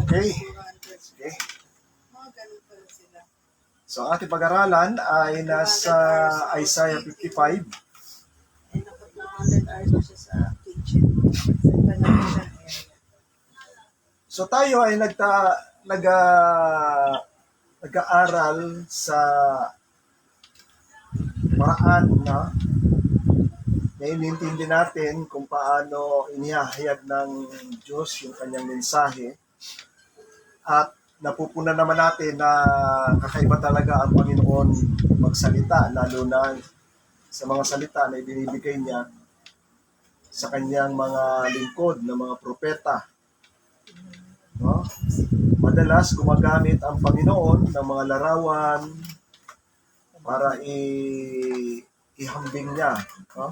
Okay. Sige. So, ang ating pag-aralan ay nasa Isaiah 55. So, tayo ay nag-aaral sa paraan na inintindi natin kung paano inihahayag ng Diyos yung kanyang mensahe. At napupunan naman natin na kakaiba talaga ang Panginoon magsalita, lalo na sa mga salita na ibinibigay niya sa kanyang mga lingkod na mga propeta. No? Madalas gumagamit ang Panginoon ng mga larawan para ihambing niya. No?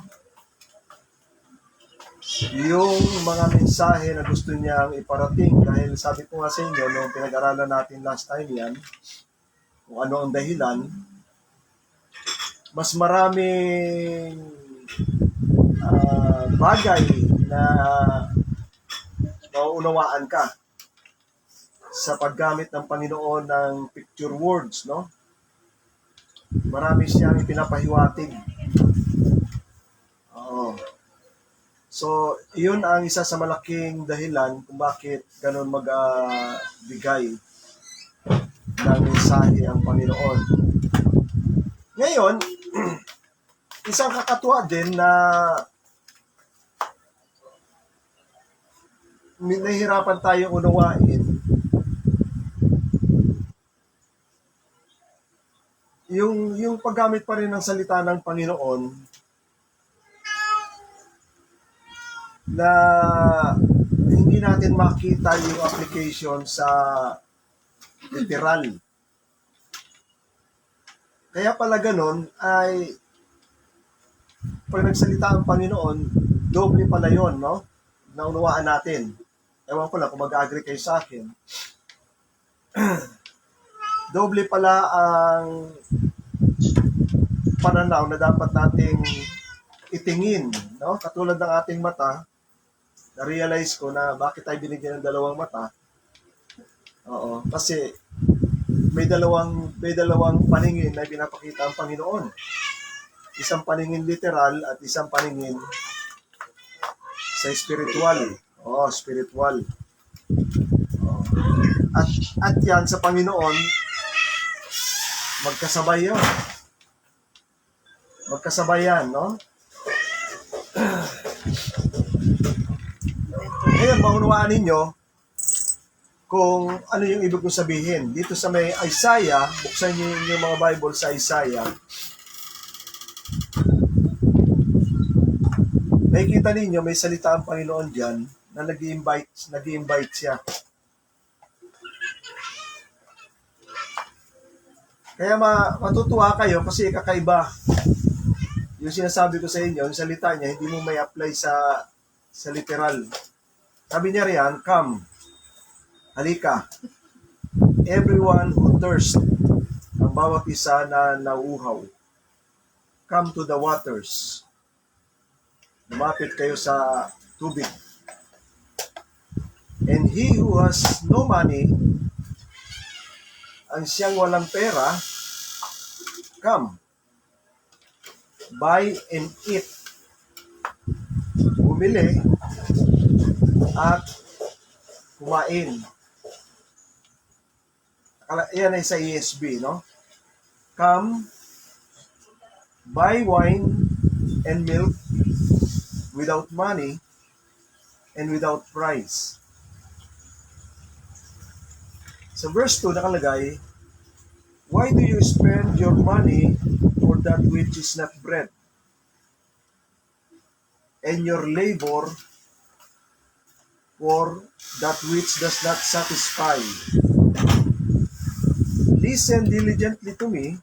Yung mga mensahe na gusto niyang iparating, dahil sabi ko nga sa inyo nung pinag-aralan natin last time yan, kung ano ang dahilan, mas maraming bagay na mauunawaan ka sa paggamit ng Panginoon ng picture words, no? Marami siyang ipinapahiwatig. Oo. So, iyon ang isa sa malaking dahilan kung bakit ganun magbigay ng mensahe ang Panginoon. Ngayon, isang kakatuwa din na nahihirapan tayong unawain yung paggamit pa rin ng salita ng Panginoon na hindi natin makita yung application sa literal. Kaya pala ganun ay pag nagsalita ang Panginoon, doble pala yon, no? Naunawaan natin. Ewan ko lang kung mag-agree kayo sa akin. Doble pala ang pananaw na dapat nating itingin, no? Katulad ng ating mata, na-realize ko na bakit tayo binigyan ng dalawang mata. Oo, kasi may dalawang paningin na pinapakita ang Panginoon. Isang paningin literal at isang paningin sa spiritual. Oo, spiritual. Oo. At yan sa Panginoon, magkasabay yun. Magkasabayan, no? Ngayon, maunawaan ninyo kung ano yung ibig kong sabihin. Dito sa may Isaiah, buksan niyo yung mga Bible sa Isaiah. Nakikita ninyo, may salita ang Panginoon dyan na nag-i-invite siya. Kaya matutuwa kayo kasi kakaiba. Yung sinasabi ko sa inyo, yung salita niya, hindi mo may apply sa literal. Sabi niya riyan, come, halika. Everyone who thirsts, ang bawat isa na nauuhaw. Come to the waters. Lumapit kayo sa tubig. And he who has no money, ang siyang walang pera, come. Buy and eat. Bumili at kumain. Yan ay sa ESV, no? Come, buy wine and milk without money and without price. Sa verse 2 nakalagay, why do you spend your money for that which is not bread, and your labor for that which does not satisfy? Listen diligently to me,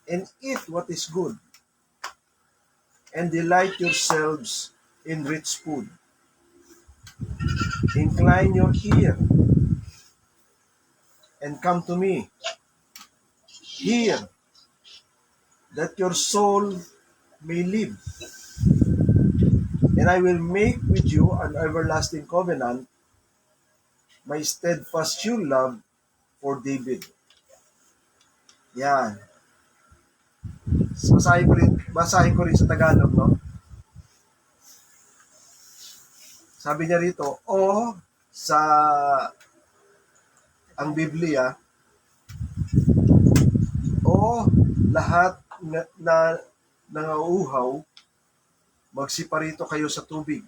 and eat what is good, and delight yourselves in rich food. Incline your ear, and come to me. Hear, that your soul may live. And I will make with you an everlasting covenant, my steadfast true love for David. Yan. Basahin ko rin sa Tagalog, no? Sabi niya rito, sa ang Biblia, lahat na nangauuhaw, magsiparito kayo sa tubig.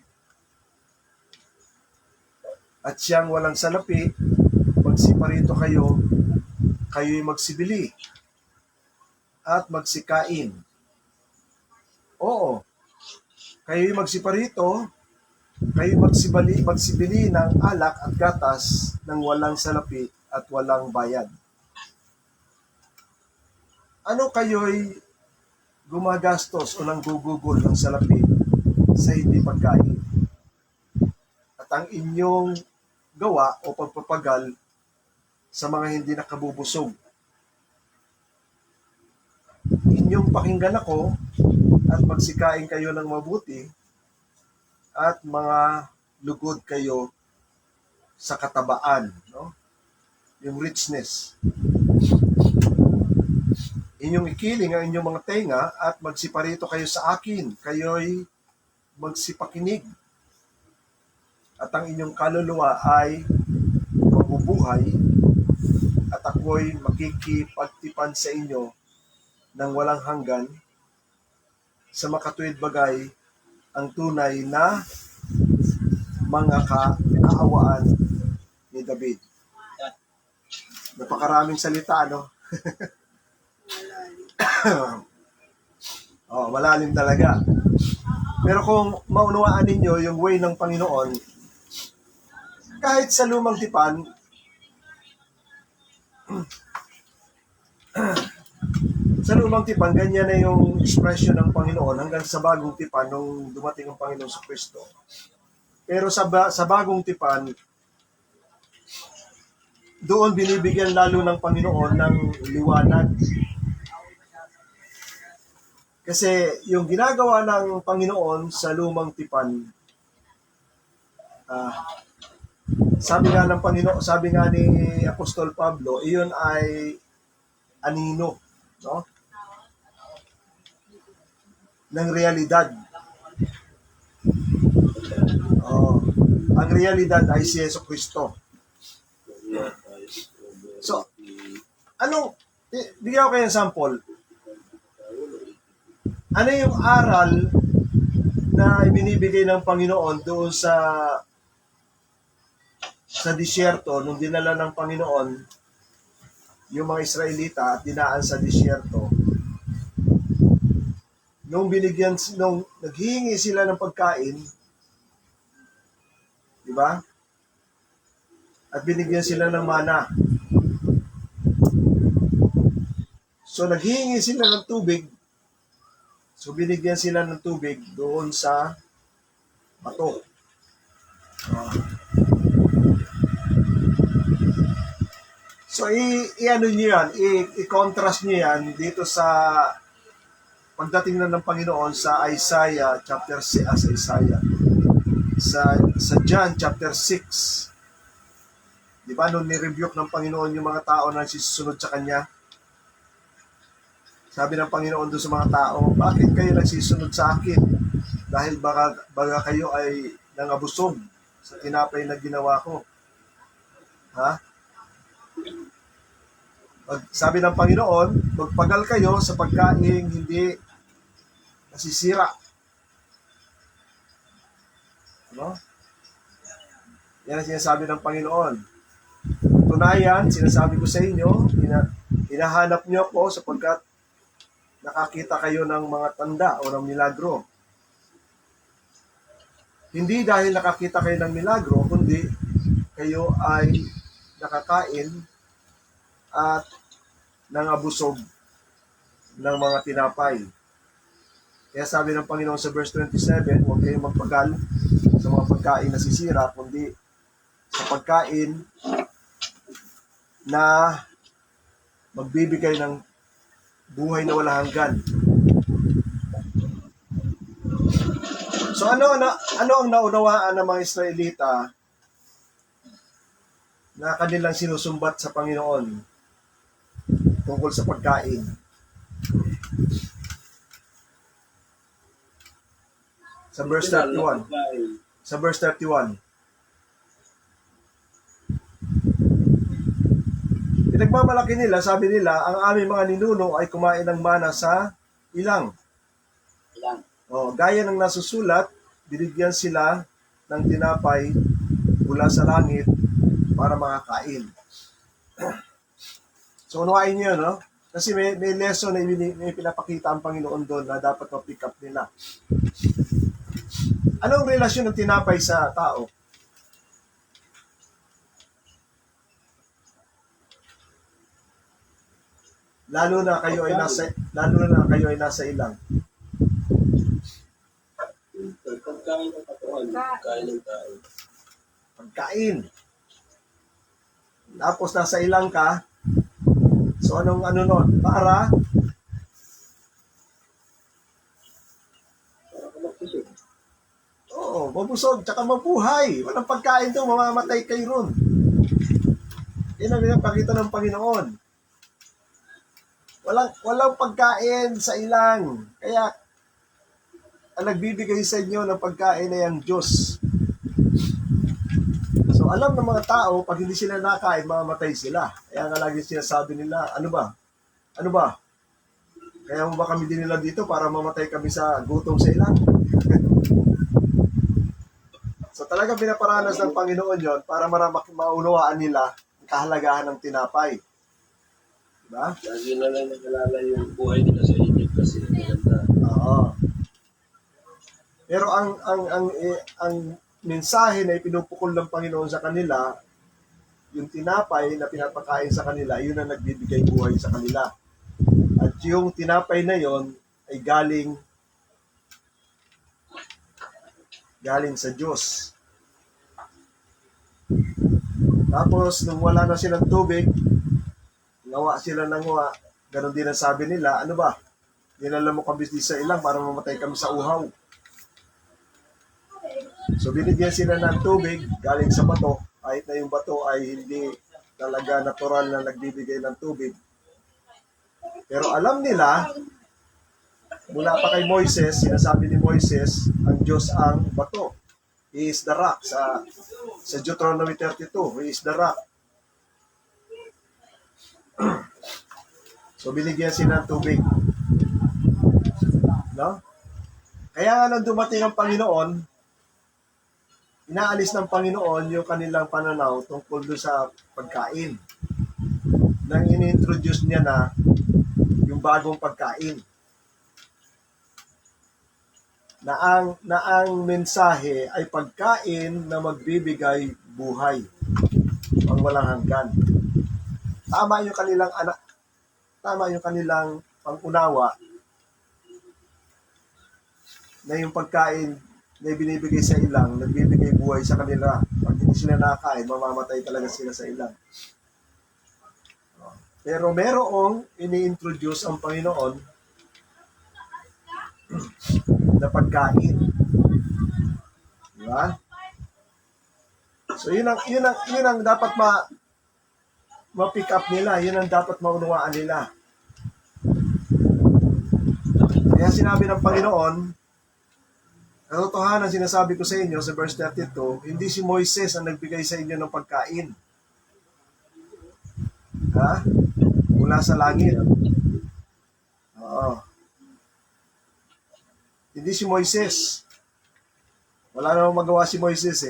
At siyang walang salapi, magsiparito kayo'y magsibili at magsikain. Oo, kayo'y magsiparito, kayo'y magsibili ng alak at gatas ng walang salapi at walang bayad. Ano kayo'y gumagastos o nanggugugol ng salapi sa hindi pagkain? At ang inyong gawa o pagpapagal sa mga hindi nakabubusog. Inyong pakinggan ako at magsikain kayo ng mabuti at mga lugod kayo sa katabaan, no? Yung richness. Inyong ikiling ang inyong mga tenga at magsiparito kayo sa akin. Kayo'y magsipakinig. At ang inyong kaluluwa ay mabubuhay at ako'y makikipagtipan sa inyo ng walang hanggan sa makatuwid bagay ang tunay na mga kaawaan ni David. Napakaraming salita, no? Malalim talaga. Pero kung maunawaan ninyo yung way ng Panginoon, kahit sa lumang tipan, ganyan na yung expression ng Panginoon hanggang sa bagong tipan nung dumating ang Panginoon sa Kristo. Pero sa bagong tipan, doon binibigyan lalo ng Panginoon ng liwanag. Kasi yung ginagawa ng Panginoon sa lumang tipan, sabi nga ni Apostol Pablo, iyon ay anino, no? Ng realidad. Ang realidad ay si Jesucristo. So, bigyan ko kayo ng sample. Ano yung aral na ibinibigay ng Panginoon doon sa disyerto nung dinala ng Panginoon yung mga Israelita at dinaan sa disyerto? Nung naghihingi sila ng pagkain, di ba? At binigyan sila ng mana. So naghihingi sila ng tubig. So binigyan sila ng tubig doon sa bato. So i-ano niyo yan, i-contrast niyo yan dito sa pagdating na ng Panginoon sa Isaiah chapter 6, sa John chapter 6. Di ba nung ni-rebuke ng Panginoon yung mga tao na nagsisunod sa Kanya? Sabi ng Panginoon doon sa mga tao, bakit kayo nagsisunod sa akin? Dahil baga kayo ay nangabusog sa tinapay na ginawa ko. Ha? Sabi ng Panginoon, magpagal kayo sa pagkain hindi nasisira. No? Yan ang sinasabi ng Panginoon. Tunayan, sinasabi ko sa inyo, hinahanap niyo ako sapagkat nakakita kayo ng mga tanda o ng milagro. Hindi dahil nakakita kayo ng milagro, kundi kayo ay nakakain at nangabusog ng mga tinapay. Kaya sabi ng Panginoon sa verse 27, huwag kayong magpagal sa mga pagkain na sisira, kundi sa pagkain na magbibigay ng buhay na wala hanggan. So ano ang naunawaan ng mga Israelita na kanilang sinusumbat sa Panginoon tungkol sa pagkain. Sa verse 31. Sa verse 31. Pinagmamalaki nila, sabi nila, ang aming mga ninuno ay kumain ng mana sa ilang. Gaya ng nasusulat, binigyan sila ng tinapay mula sa langit para makakain. So, unawain niyo, no? Kasi may lesson na may pinapakita ang Panginoon doon na dapat ma-pick up nila. Anong relasyon ng tinapay sa tao? Lalo na kayo ay nasa ilang. Pagkain ng katawan, pagkain ng tao. Pagkain. Tapos nasa ilang ka. So anong nun? Para Mabusog. oo, mabusog, tsaka mabuhay. Walang pagkain to, mamamatay kayo ron. Yan ang pinapakita ng Panginoon. Walang pagkain sa ilang. Kaya, ang nagbibigay sa inyo ng pagkain ay ang Diyos. So, alam ng mga tao, pag hindi sila nakain, mamamatay sila. Kaya nga lagi sinasabi nila, ano ba? Kaya mo ba kami dinila dito para mamatay kami sa gutom sa ilang? So, talagang pinaparanas ng Panginoon yon para maunawaan nila ang kahalagahan ng tinapay. Diba? Lagi na lang nakalala yung buhay nila sa Egypt kasi maganda. Oo. Pero ang mensahe na ipinupukol ng Panginoon sa kanila, yung tinapay na pinapakain sa kanila, yun ang nagbibigay buhay sa kanila. At yung tinapay na yon ay galing sa Diyos. Tapos, nung wala na silang tubig, ngawa sila ng ngawa, ganun din ang sabi nila, ano ba? Dinala mo kami sa ilang para mamatay kami sa uhaw. So binigyan sila ng tubig galing sa bato, kahit na yung bato ay hindi talaga natural na nagbibigay ng tubig. Pero alam nila, mula pa kay Moises, sinasabi ni Moises, ang Diyos ang bato. He is the rock. Sa Deuteronomy 32, He is the rock. So binigyan sila ng tubig. No? Kaya nga nung dumating ang Panginoon, inaalis ng Panginoon yung kanilang pananaw tungkol doon sa pagkain. Nang ini-introduce niya na yung bagong pagkain. Na ang mensahe ay pagkain na magbibigay buhay. Ang walang hanggan. Tama yung kanilang pangunawa na yung pagkain na binibigay sa ilang, nagbibigay buhay sa kanila. Pag hindi sila nakakain, mamamatay talaga sila sa ilang. Pero merong ini-introduce ang Panginoon na pagkain. Diba? So yun ang dapat ma-pick up nila, yun ang dapat maunawaan nila. Kaya sinabi ng Panginoon, katotohanan sinasabi ko sa inyo sa verse 32, hindi si Moises ang nagbigay sa inyo ng pagkain. Mula sa langit. Oo. Hindi si Moises. Wala namang magawa si Moises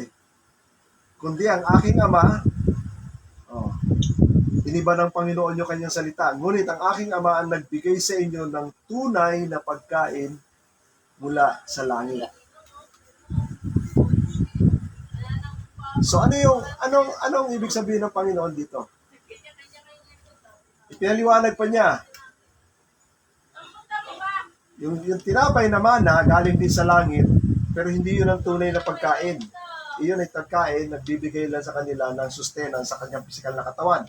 kundi ang aking Ama, iniba ng Panginoon yung kanyang salita. Ngunit ang aking Ama ang nagbigay sa inyo ng tunay na pagkain mula sa langit. So anong ibig sabihin ng Panginoon dito? Ipinaliwanag pa niya. Yung tinapay na mana galing din sa langit, pero hindi yun ang tunay na pagkain. Iyon ay pagkain, nagbibigay lang sa kanila ng sustenance sa kanyang pisikal na katawan.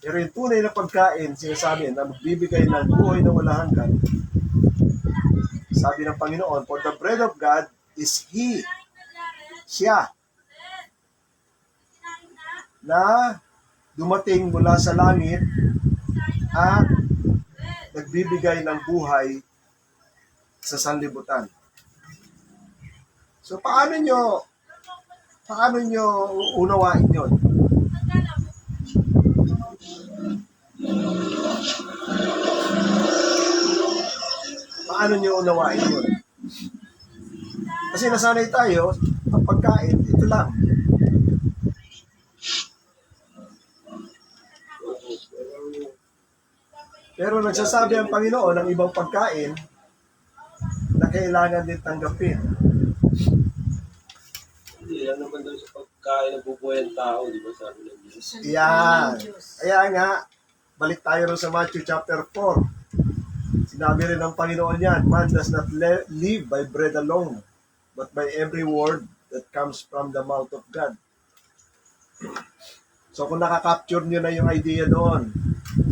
Pero yung tunay na pagkain, sinasabi na magbibigay ng buhay na walang hanggan. Sabi ng Panginoon, for the bread of God is He. Siya. na dumating mula sa langit at nagbibigay ng buhay sa sanlibutan. So paano nyo unawain yun? Paano nyo unawain yun? Kasi nasanay tayo, ang pagkain, ito lang. Pero nagsasabi ang Panginoon ng ibang pagkain na kailangan din tanggapin. Hindi, ano naman daw sa pagkain ng bubuhay ang tao, di ba sabi ng Diyos? Yan. Kaya nga, balik tayo rin sa Matthew chapter 4. Sinabi rin ng Panginoon yan, man does not live by bread alone, but by every word that comes from the mouth of God. So kung nakakapture nyo na yung idea doon,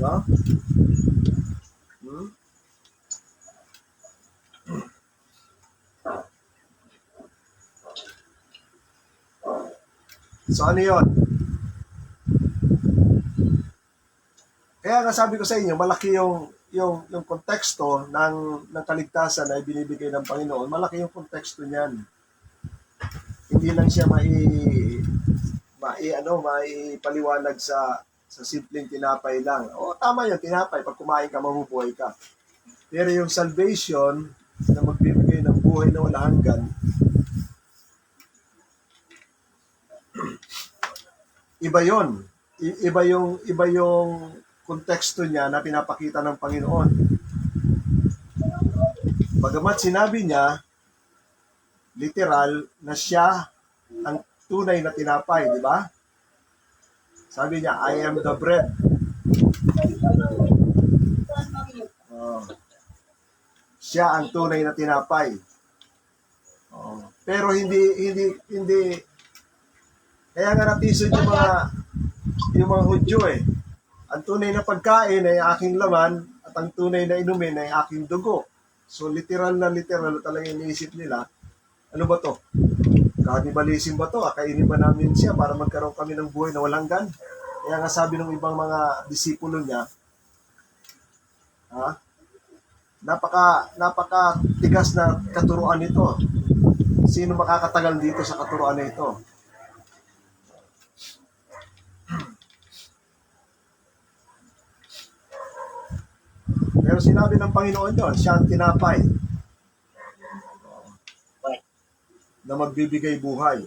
no? So ano yun? Kaya nga sabi ko sa inyo, malaki yung konteksto ng kaligtasan na ibinibigay ng Panginoon, malaki yung konteksto niyan. Hindi lang siya maipaliwanag sa simpleng tinapay lang. O tama yun, tinapay, pag kumain ka, mabubuhay ka. Pero yung salvation na magbibigay ng buhay na walang hanggan, iba yon. Iba yung konteksto niya na pinapakita ng Panginoon. Bagamat sinabi niya, literal, na siya ang tunay na tinapay, di ba? Sabi niya, I am the bread. Oh. Siya ang tunay na tinapay. Oh. Pero hindi kaya nga natisod yung mga Hudyo eh. Ang tunay na pagkain ay aking laman at ang tunay na inumin ay aking dugo. So literal talaga iniisip nila, ano ba to? Cannibalism ba to? Kainin ba namin siya para magkaroon kami ng buhay na walang hanggan? Kaya nga sabi ng ibang mga disipulo niya, napaka tigas na katuruan nito. Sino makakatagal dito sa katuruan na ito? Pero sinabi ng Panginoon yun, siya ang tinapay na magbibigay buhay.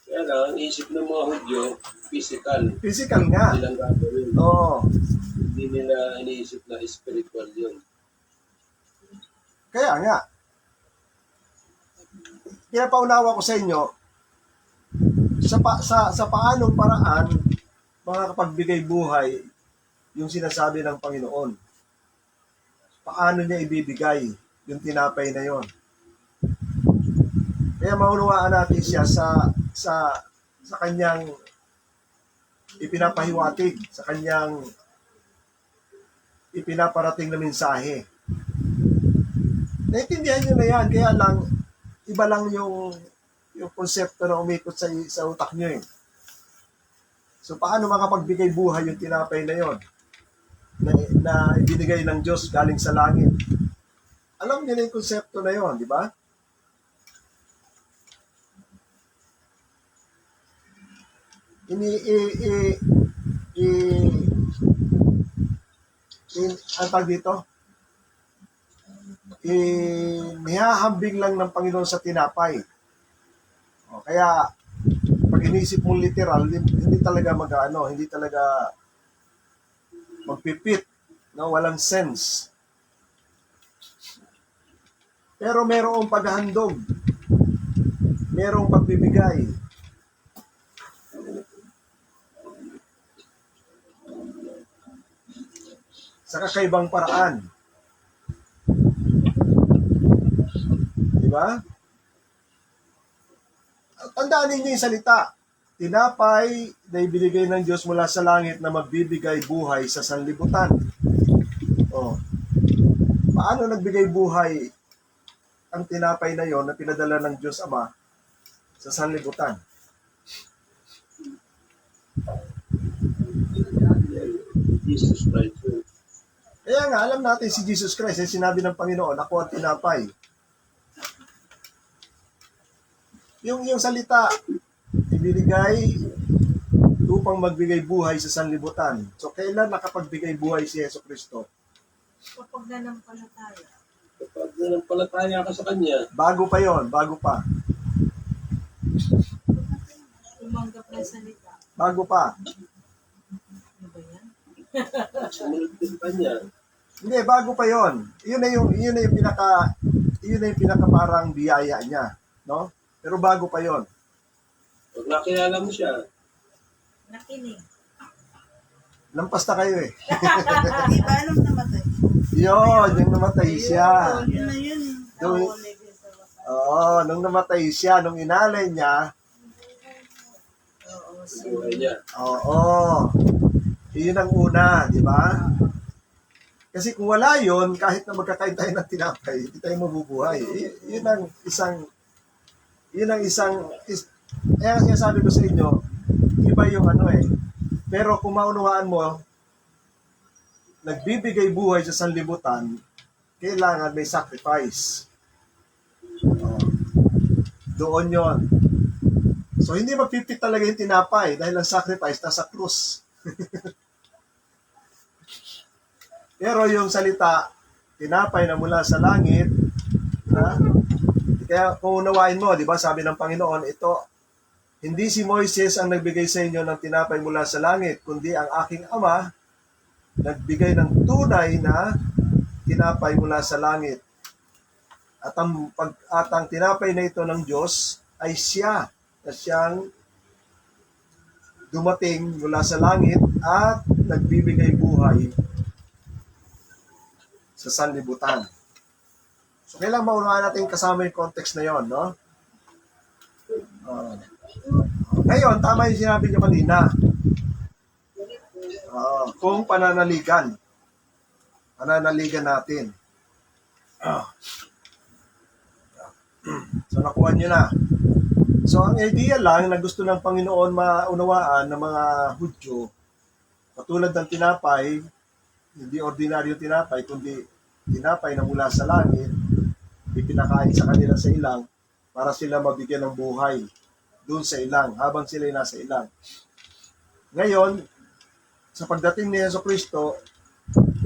Kaya lang, ang isip ng mga Hudyo, physical. Physical nga. Hindi lang gagawin. Oo. Hindi nila iniisip na spiritual yun. Kaya nga. Pinapaunawa ko sa inyo, sa paanong paraan makakapagbigay buhay yung sinasabi ng Panginoon. Paano niya ibibigay yung tinapay na yon? Kaya maunawaan natin siya sa kanyang ipinapahiwatig, sa kanyang ipinaparating na mensahe. Naintindihan nyo na yan, kaya lang iba lang yung konsepto na umikot sa utak nyo eh. So paano makapagbigay buhay yung tinapay na yon? Na ibinigay ng Diyos galing sa langit. Alam niyo na yung konsepto na yon, di ba? Ang tag dito, nihahambing lang ng Panginoon sa tinapay. O, kaya, pag inisip mo literal, hindi talaga hindi talaga magpipit, no? Walang sense. Pero merong paghahandog, merong pagbibigay. Sa kakaibang paraan. Di ba? Tandaan ninyo yung salita. Tinapay na ibinigay ng Diyos mula sa langit na magbibigay buhay sa sanlibutan. Oh. Paano nagbigay buhay ang tinapay na yon na pinadala ng Diyos Ama sa sanlibutan? Jesus Christ. Yun. Kaya nga, alam natin si Jesus Christ, ay sinabi ng Panginoon, ako ang tinapay. Yung salita, ibinigay upang magbigay buhay sa sanlibutan. So, kailan nakapagbigay buhay si Yeso Kristo? Kapag nanampalataya. Kapag nanampalataya ka sa Kanya, Bago pa yon, bago pa. Tumanggap ng salita. Bago pa. Ano ba yan? sumunod ka sa Kanya. Hindi, bago pa yon. Yun na yung pinaka parang biyaya niya, no? Pero bago pa yon. Pag nakilala mo siya, Nakinig. Lampas na kayo eh. Di ba nung namatay? Yung namatay siya. Yun na yun. Yung, nung namatay siya, nung inalay niya, Oo, sa buhay niya. Yun ang una, di ba? Kasi kung wala yun, kahit na magkakain tayo ng tinapay, hindi tayo mabubuhay. Yun ang kaya sinasabi ko sa inyo, iba yung pero kung maunawaan mo, nagbibigay buhay sa sanlibutan, kailangan may sacrifice. Doon yon. So, hindi mag-50 talaga yung tinapay dahil ang sacrifice nasa krus. Pero yung salita, tinapay na mula sa langit, kaya kung unawain mo, di ba, sabi ng Panginoon, ito, hindi si Moises ang nagbigay sa inyo ng tinapay mula sa langit, kundi ang aking Ama nagbigay ng tunay na tinapay mula sa langit. At ang tinapay na ito ng Diyos ay siya na siyang dumating mula sa langit at nagbibigay buhay sa sanlibutan. So, kailangan maunawaan natin kasama yung context na yon, no? Ngayon, tama yung sinabi nyo kanina. Kung pananaligan natin. So, nakuha nyo na. So, ang idea lang na gusto ng Panginoon maunawaan ng mga Hudyo, katulad ng tinapay, hindi ordinaryo tinapay, kundi tinapay na mula sa langit, ipinakain sa kanila sa ilang para sila mabigyan ng buhay doon sa ilang, habang sila ay nasa ilang. Ngayon, sa pagdating ni Yeso Kristo,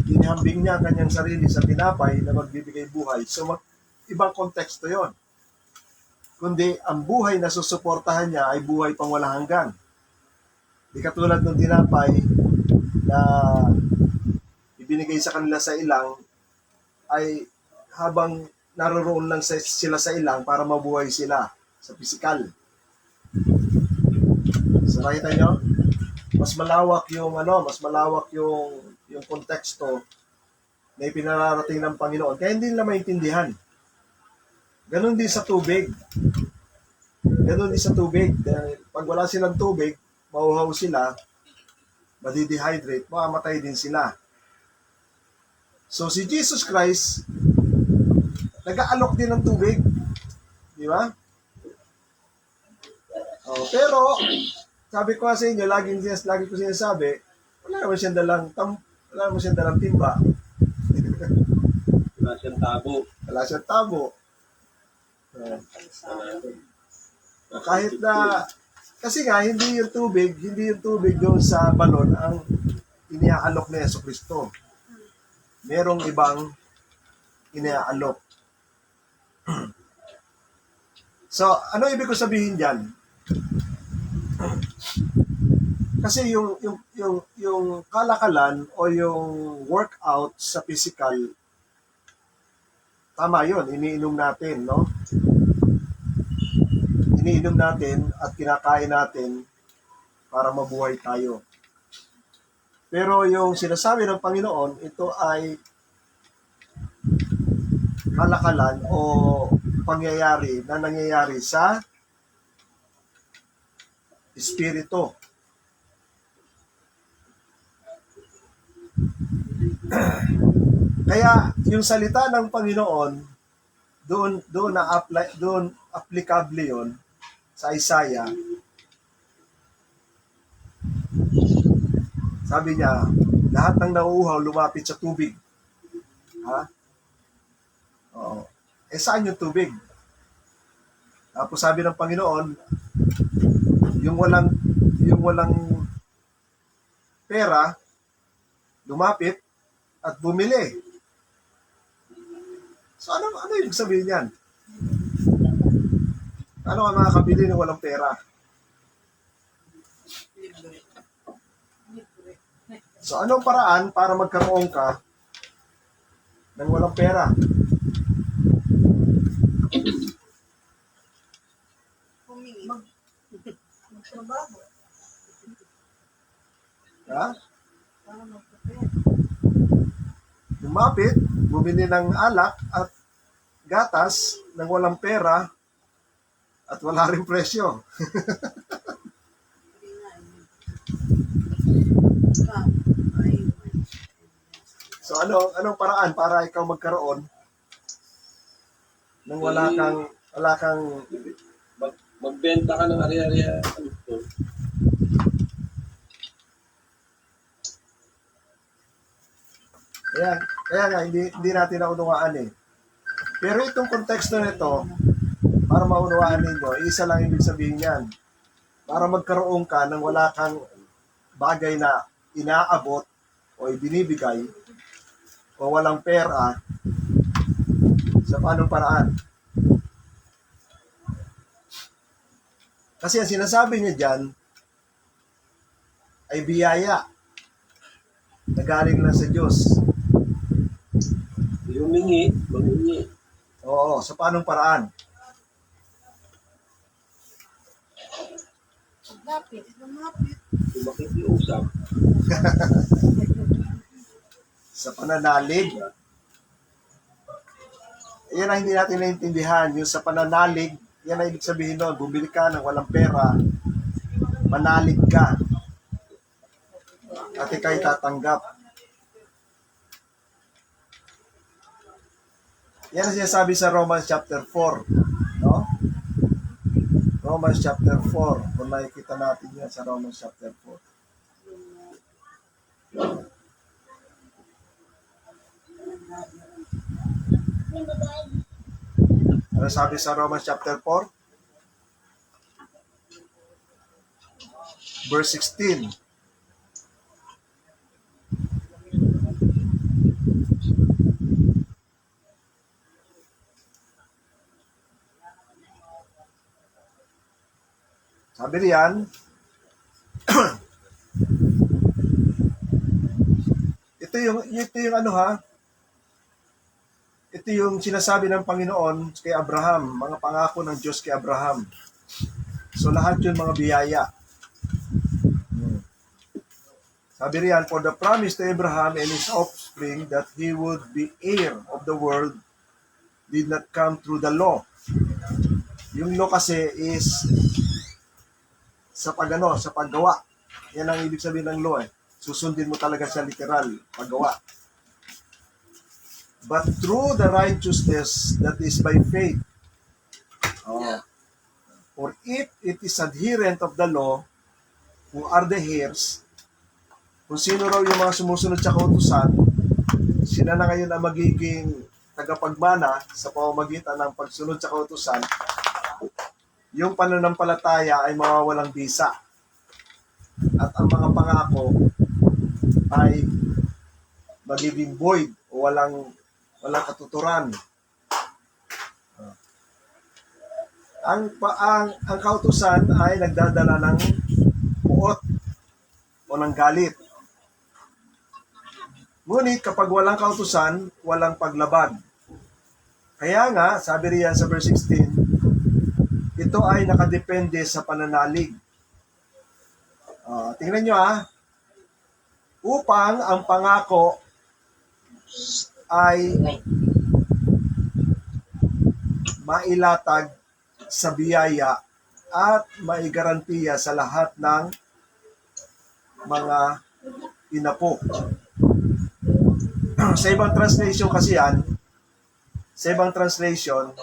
inihambing niya ang kanyang sarili sa tinapay na magbibigay buhay. So, ibang konteksto yon. Kundi, ang buhay na susuportahan niya ay buhay pang walang hanggan. Di katulad ng tinapay na ibinigay sa kanila sa ilang, ay habang naroroon lang sila sa ilang para mabuhay sila sa pisikal. So, nakita nyo? Mas malawak yung konteksto na ipinararating ng Panginoon. Kaya hindi nila maintindihan. Ganon din sa tubig. Dahil pag wala silang tubig, mauhaw sila, madidehydrate, mamamatay din sila. So, si Jesus Christ, nag-aalok din ng tubig. Di ba? Pero, sabi ko sa inyo, lagi ko sinasabi, wala naman siyang dalang timba. Wala siyang tabo. Wala siyang tabo. Kahit na, kasi nga, hindi yung tubig doon sa balon ang iniaalok ni Yeso Kristo. Merong ibang iniaalok. So, ano ibig ko sabihin dyan? Kasi yung kalakalan o yung workout sa physical, tama yun, iniinom natin, no? Iniinom natin at kinakain natin para mabuhay tayo. Pero yung sinasabi ng Panginoon, ito ay kalakalan o pangyayari na nangyayari sa espiritu. Kaya yung salita ng Panginoon, doon applicable yon sa Isaiah. Sabi niya, lahat ng nauuhaw lumapit sa tubig. Ha? Oo. Saan yung tubig? Tapos sabi ng Panginoon, yung walang pera, lumapit at bumili. So ano ibig sabihin yan? Ano ang makakabili ng walang pera? Libre. So anong paraan para magkaroon ka ng walang pera? Humingi. Magtrabaho. Ha? Para magpapera. Lumapit, bumili ng alak at gatas ng walang pera at wala rin presyo. Hindi nga eh. Ay, So anong paraan para ikaw magkaroon nang wala kang Magbenta ka ng ari-arian. kaya nga hindi natin naunawaan eh. Pero itong konteksto nito, para maunawaan ninyo, isa lang ibig sabihin niyan. Para magkaroon ka ng wala kang bagay na inaabot o ibinibigay o walang pera, sa paanong paraan? Kasi ang sinasabi niya dyan ay biyaya na galing lang sa Diyos. Humingi, mangingi. Oo, sa paanong paraan? Lapit. lumapit. Kung makikiusap, Sa pananalig. Yan ang hindi natin naintindihan. Yung sa pananalig, yan ang ibig sabihin nun. Bumili ka ng walang pera, manalig ka. At ikaw'y tatanggap. Yan ang sinasabi sa Romans chapter 4. No? Romans chapter 4. Kung nakikita natin yan sa Romans chapter 4. Ano sabi sa Romans chapter 4? Verse 16. Sabi riyan, ito yung ano ha, ito yung sinasabi ng Panginoon kay Abraham, mga pangako ng Diyos kay Abraham. So lahat yun mga biyaya. Sabi riyan, for the promise to Abraham and his offspring that he would be heir of the world did not come through the law. Yung law kasi is sa paggawa. Yan ang ibig sabihin ng law eh. Susundin mo talaga sa literal, paggawa. But through the righteousness that is by faith. Oh. For if it is adherent of the law, who are the heirs, kung sino raw yung mga sumusunod sa kautusan, sila na ngayon ang magiging tagapagmana sa pamamagitan ng pagsunod sa kautusan, yung pananampalataya ay mawawalang bisa. At ang mga pangako ay magiging void o walang katuturan. Ang kautusan ay nagdadala ng puot o ng galit. Ngunit kapag walang kautusan, walang paglabag. Kaya nga, sabi riyan sa verse 16, ito ay nakadepende sa pananalig. Tingnan nyo upang ang pangako ay mailatag sa biyaya at maigarantiya sa lahat ng mga inapo. Sa ibang translation kasi yan, sa ibang translation,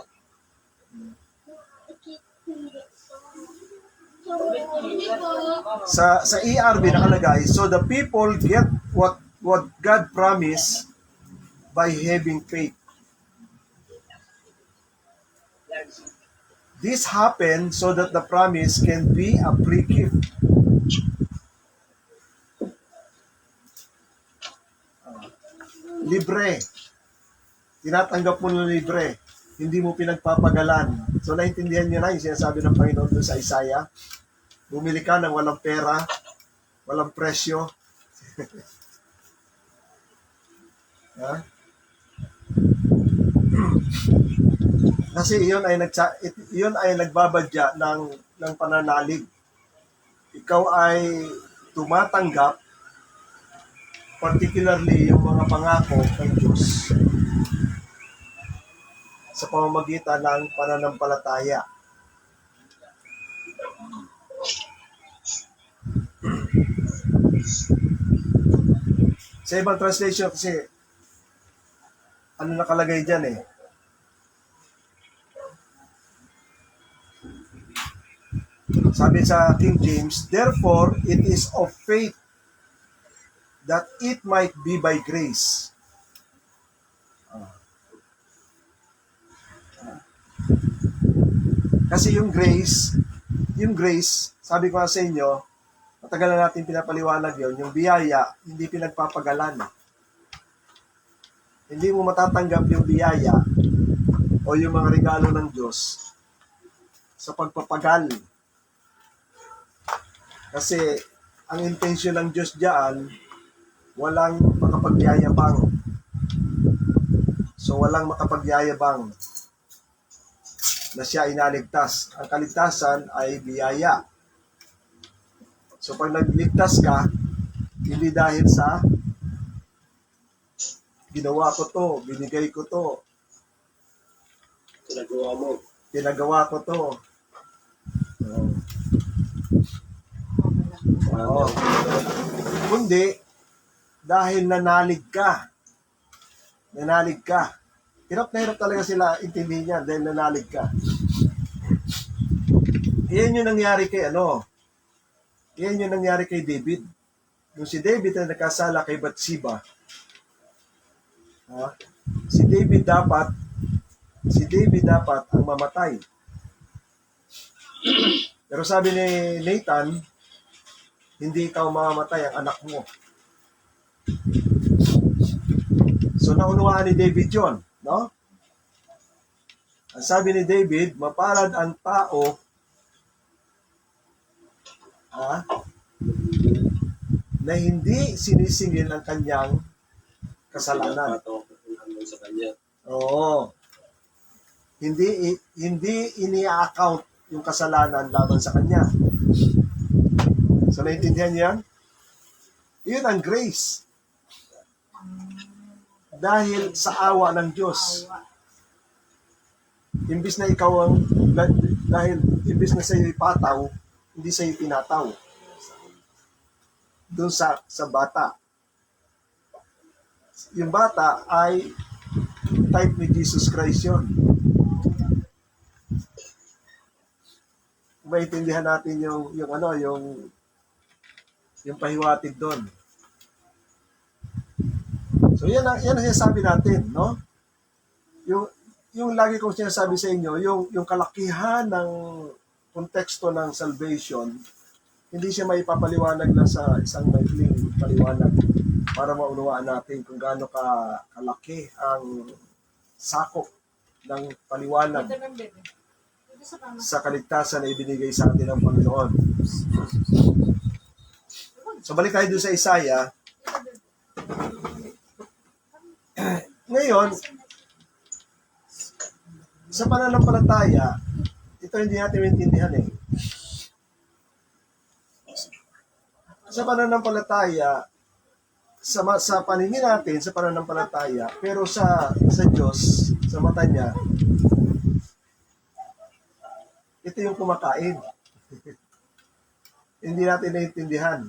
Sa ERB nakalagay, so the people get what God promised by having faith. This happened so that the promise can be a free gift. Libre. Tinatanggap mo ng libre. Hindi mo pinagpapagalan. So naintindihan niyo na yung sinasabi ng Panginoon doon sa Isaiah. Bumili ka ng walang pera, walang presyo. Ha? Kasi iyon ay nagbabadya ng pananalig. Ikaw ay tumatanggap, particularly yung mga pangako ng Diyos sa pamamagitan ng pananampalataya. Sa ibang translation kasi, ano nakalagay dyan eh? Sabi sa King James, therefore it is of faith that it might be by grace. Kasi yung grace, sabi ko nga sa inyo, matagal na natin pinapaliwanag yon, yung biyaya, hindi pinagpapagalan. Hindi mo matatanggap yung biyaya o yung mga regalo ng Diyos sa pagpapagal. Kasi ang intensyon ng Diyos diyan, walang makapagyayabang. So walang makapagyayabang na siya inaligtas. Ang kaligtasan ay biyaya. So pag nagligtas ka, hindi dahil sa ginawa ko to, binigay ko to, pinagawa ko to. Oo. Kundi, dahil nanalig ka. Hirap na hirap talaga sila intindihin niya dahil nanalig ka. Iyan yung nangyari kay David. Nung si David ay nakasala kay Bathsheba, si David dapat ang mamatay. Pero sabi ni Nathan, hindi ikaw mamamatay, ang anak mo. So naunawaan ni David yon, no? Ang sabi ni David, mapalad ang tao na hindi sinisingil ang kanyang kasalanan. Oo. Hindi ini-account yung kasalanan laban sa kanya. So naintindihan niyo yan? Yun ang grace. Dahil sa awa ng Diyos. Imbis na ikaw imbis na sa'yo ipataw, hindi sa'yo pinataw. Doon sa bata. Yung bata ay type ni Jesus Christ yun. Maintindihan natin yung pahiwatig doon. So yan ang sinasabi natin, no? Yung lagi kong sinasabi sa inyo, yung kalakihan ng konteksto ng salvation, hindi siya maipapaliwanag na sa isang maikling paliwanag para maunawaan natin kung gaano kalaki ang sakop ng paliwanag sa kaligtasan na ibinigay sa atin ng Panginoon. So balik tayo doon sa Isaiah. Ngayon, sa pananampalataya, ito hindi natin maintindihan eh. Sa pananampalataya, sa paningin natin, sa pananampalataya, pero sa Diyos, sa mata niya, ito yung kumakain. Hindi natin naiintindihan.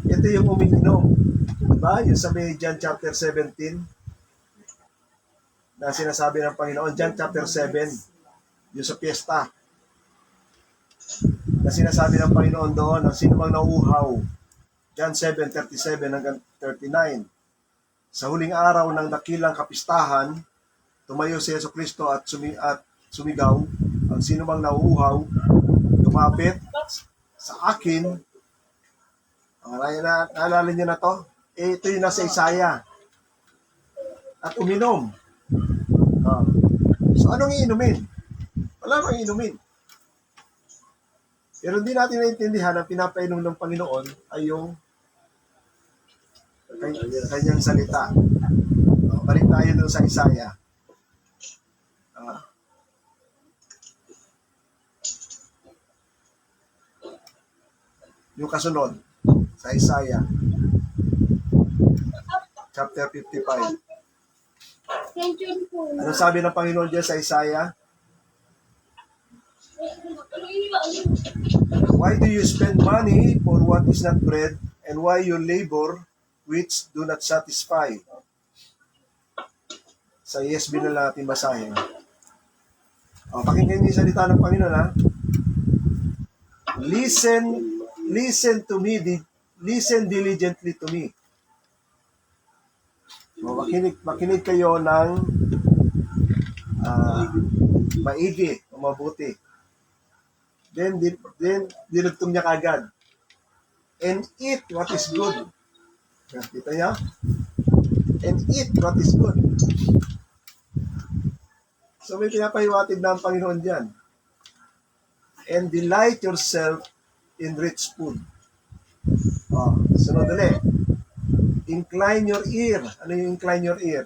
Ito yung umiinom. Diba? Yung sabi John chapter 17 na sinasabi ng Panginoon, John chapter 7, yung sa piyesta. na sinasabi ng Panginoon doon, ang sino mang nauuhaw, John 7:37 hanggang 39. Sa huling araw ng dakilang kapistahan, tumayo si Jesucristo at sumigaw, ang sino mang nauuhaw, lumapit sa akin. Naalala niyo na to? Ito yung nasa Isaiah. At uminom. So anong iinumin? Wala mang iinumin. Pero hindi natin naintindihan ang pinapainom ng Panginoon ay yung kanyang salita. Balik tayo doon sa Isaiah. Yung kasunod sa Isaiah chapter 55. Ano sabi ng Panginoon diyan sa Isaiah? Why do you spend money for what is not bread, and why you labor which do not satisfy? Sa ESV na lang natin basahin. Pakinggan niyo yung salita ng Panginoon, ha? Listen to me, listen diligently to me. Makinig kayo ng maigi o mabuti. Then dinugtong niya kagad. And eat what is good. Kita niya? And eat what is good. So may pinapahiwatig na ang Panginoon dyan. And delight yourself in rich food. Sunod ulit. Incline your ear. Ano yung incline your ear?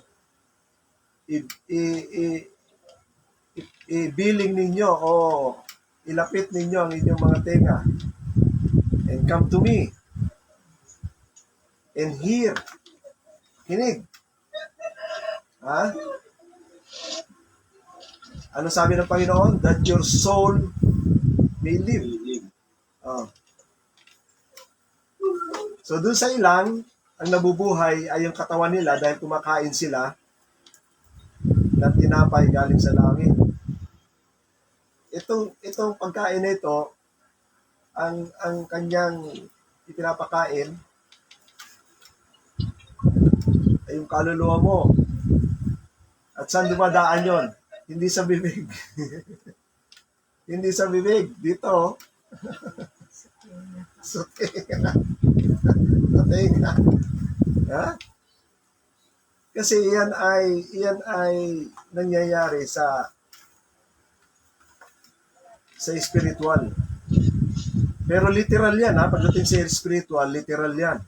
Ibiling ninyo o ilapit ninyo ang inyong mga tenga. And come to me. And hear. Kinig. Ano sabi ng Panginoon? That your soul may live. So dun sa ilang, ang nabubuhay ay yung katawan nila dahil kumakain sila ng tinapay galing sa langit. Itong pagkain na ito, ang kanyang ipinapakain ay yung kaluluwa mo. At saan dumadaan yon? Hindi sa bibig. Hindi sa bibig. Dito. Sa tenga. Sa tenga. Ha? Kasi yan ay nangyayari sa spiritual. Pero literal yan, ha? Pagdating sa spiritual, literal yan.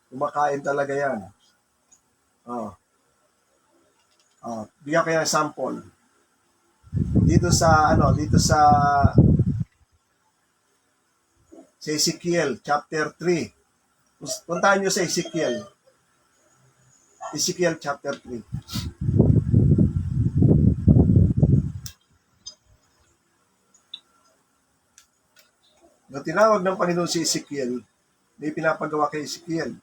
Kumakain talaga yan. Bigyan ko yung sample. Dito sa Ezekiel chapter 3. Puntahan nyo sa Ezekiel chapter 3. Nung tinawag ng Panginoon si Ezekiel, may pinapagawa kay Ezekiel.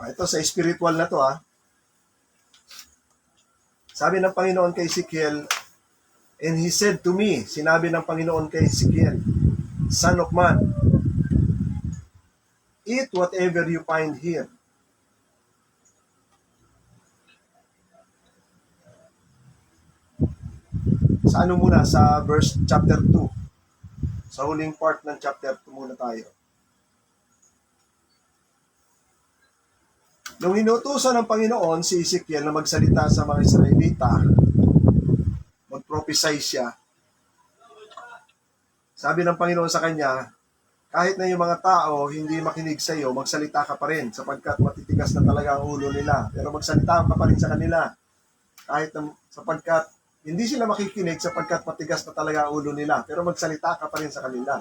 Ito sa spiritual na to, ha. Sabi ng Panginoon kay Ezekiel, and he said to me, sinabi ng Panginoon kay Ezekiel, Son of man, eat whatever you find here. Sa ano muna? Sa verse chapter 2. Sa huling part ng chapter 2 muna tayo. Nung inutusan ng Panginoon si Ezekiel na magsalita sa mga Israelita, mag-prophesy siya, sabi ng Panginoon sa kanya, kahit na yung mga tao hindi makinig sa iyo, magsalita ka pa rin sapagkat matitigas na talaga ang ulo nila. Pero magsalita ka pa rin sa kanila. Sapagkat hindi sila makikinig sapagkat matigas na talaga ang ulo nila. Pero magsalita ka pa rin sa kanila.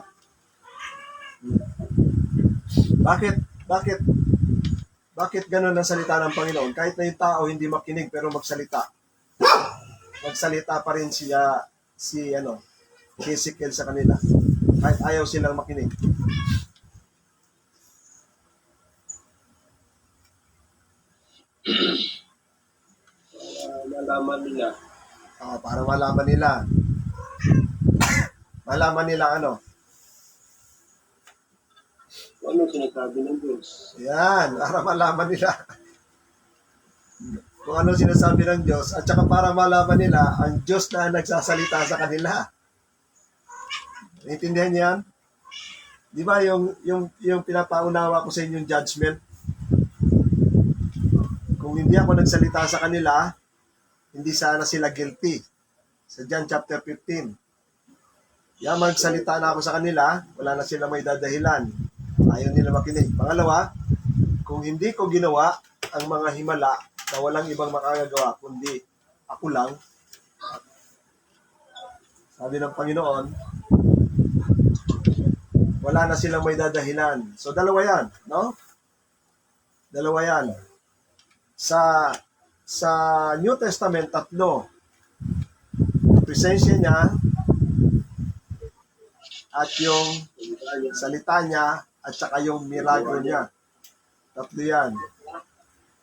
Bakit ganun ang salita ng Panginoon? Kahit na yung tao hindi makinig pero magsalita. Magsalita pa rin si Ezekiel sa kanila. Kahit ayaw silang makinig. Malaman nila. Para malaman nila. Malaman nila ano. Ano sinasabi ng Diyos? Yan, para malaman nila kung ano sinasabi ng Diyos at saka para malaman nila ang Diyos na nagsasalita sa kanila. Naintindihan niyo yan? Di ba yung pinapaunawa ko sa inyong judgment? Kung hindi ako nagsalita sa kanila, hindi sana sila guilty. Sa John chapter 15. Yan, magsalita na ako sa kanila, wala na sila may dadahilan. Ayaw nila makinig. Pangalawa, kung hindi ko ginawa ang mga himala na walang ibang makagagawa, kundi ako lang, sabi ng Panginoon, wala na silang may dadahilan. So, dalawa yan, no? Dalawa yan. Sa New Testament, tatlo. Presensya niya at yung salita niya at saka yung milagro niya. Tatlo yan.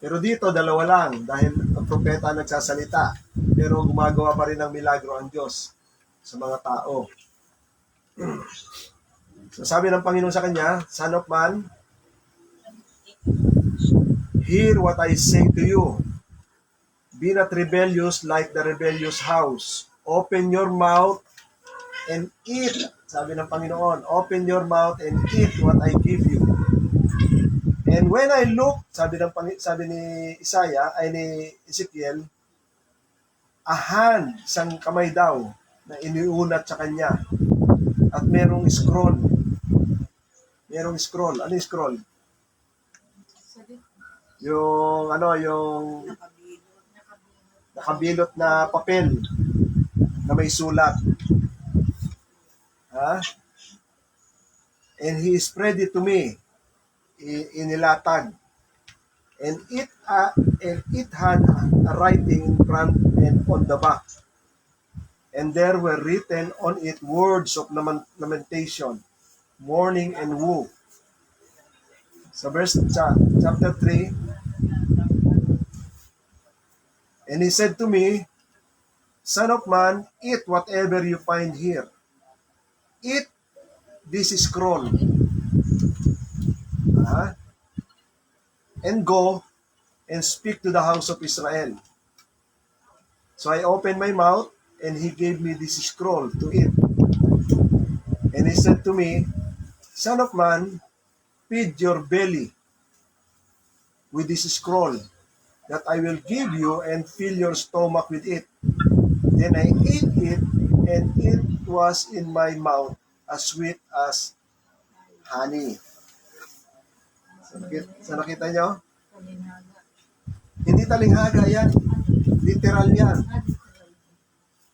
Pero dito, dalawa lang dahil ang propeta nagsasalita. Pero gumagawa pa rin ng milagro ang Diyos sa mga tao. So sabi ng Panginoon sa kanya, Son of man, hear what I say to you. Be not rebellious like the rebellious house. Open your mouth and eat. Sabi ng Panginoon, open your mouth and eat what I give you. And when I look, sabi ni Isaiah, ay ni Ezekiel, a hand, isang kamay daw, na iniunat sa kanya. At merong scroll. Merong scroll. Ano yung scroll? Yung nakabilot na papel na may sulat. Ha? And he spread it to me. Inilatag. And it had a writing in front and on the back. And there were written on it words of lamentation, mourning and woe. Sa verse chapter 3, and he said to me, Son of man, eat whatever you find here. Eat this scroll. And go and speak to the house of Israel. So I opened my mouth, and he gave me this scroll to eat. And he said to me, Son of man, feed your belly with this scroll that I will give you and fill your stomach with it. Then I ate it, and it was in my mouth as sweet as honey. Sa nakita nyo? Kalinaga. Hindi talinghaga yan. Literal yan.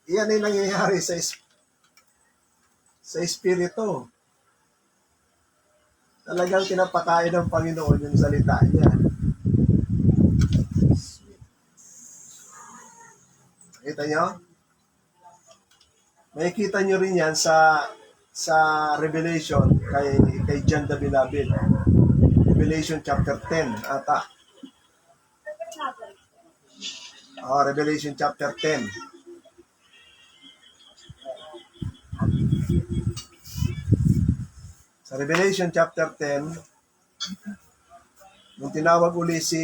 Iyan ay nangyayari sa Espiritu. Talagang pinapakain ng Panginoon yung salita niya. Kita nyo? Makikita nyo rin yan sa Revelation kay John the Beloved. Revelation chapter 10 ata. Revelation chapter 10. Sa Revelation chapter 10, nung tinawag uli si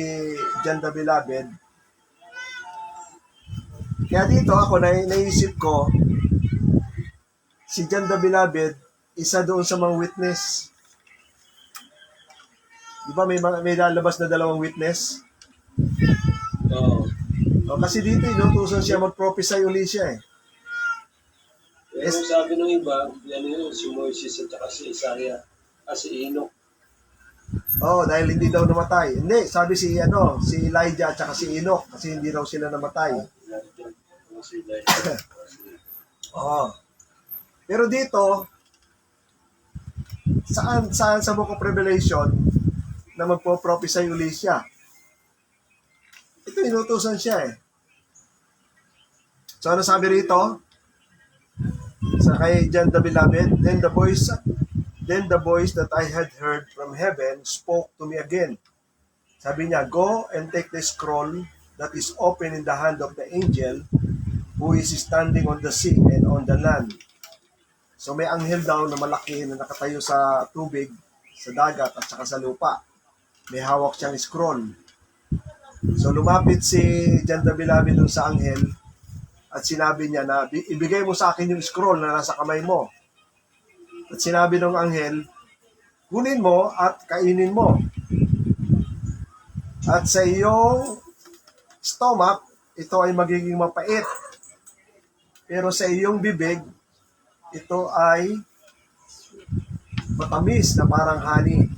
John the Beloved, kaya dito ako naisip ko, si John the Beloved, isa doon sa mga witness. Di ba may lalabas na dalawang witness? Oo. Kasi dito, inutusan siya mag-prophesy uli siya eh. Pero sabi ng iba, yan yun, si Moises at saka si Isaiah, si Enoch. Dahil hindi daw namatay. Hindi, sabi si Elijah at saka si Enoch kasi hindi raw sila namatay. Pero dito, saan sa Book of Revelation na magpo-prophesy uli siya? Ito, inutusan siya eh. So, ano sabi rito? Sa kay John the Beloved, then the voice that I had heard from heaven spoke to me again. Sabi niya, go and take the scroll that is open in the hand of the angel who is standing on the sea and on the land. So may anghel daw na malaki na nakatayo sa tubig, sa dagat at saka sa lupa. May hawak siyang scroll. So lumapit si John the Beloved dun sa anghel at sinabi niya na ibigay mo sa akin yung scroll na nasa kamay mo. At sinabi ng anghel, kunin mo at kainin mo. At sa iyong stomach, ito ay magiging mapait. Pero sa iyong bibig, ito ay matamis na parang honey.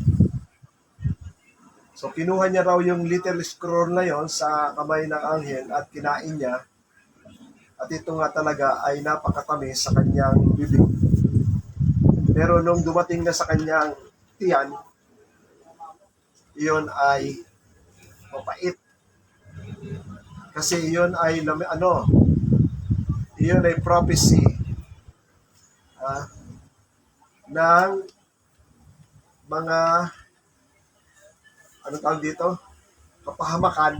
So kinuha niya raw yung little scroll na yon sa kamay ng anghel at kinain niya. At ito nga talaga ay napakatamis sa kanyang bibig. Pero nung dumating na sa kanyang tiyan, iyon ay mapait. Kasi iyon ay iyon ay prophecy ng mga ano tawag dito? Kapahamakan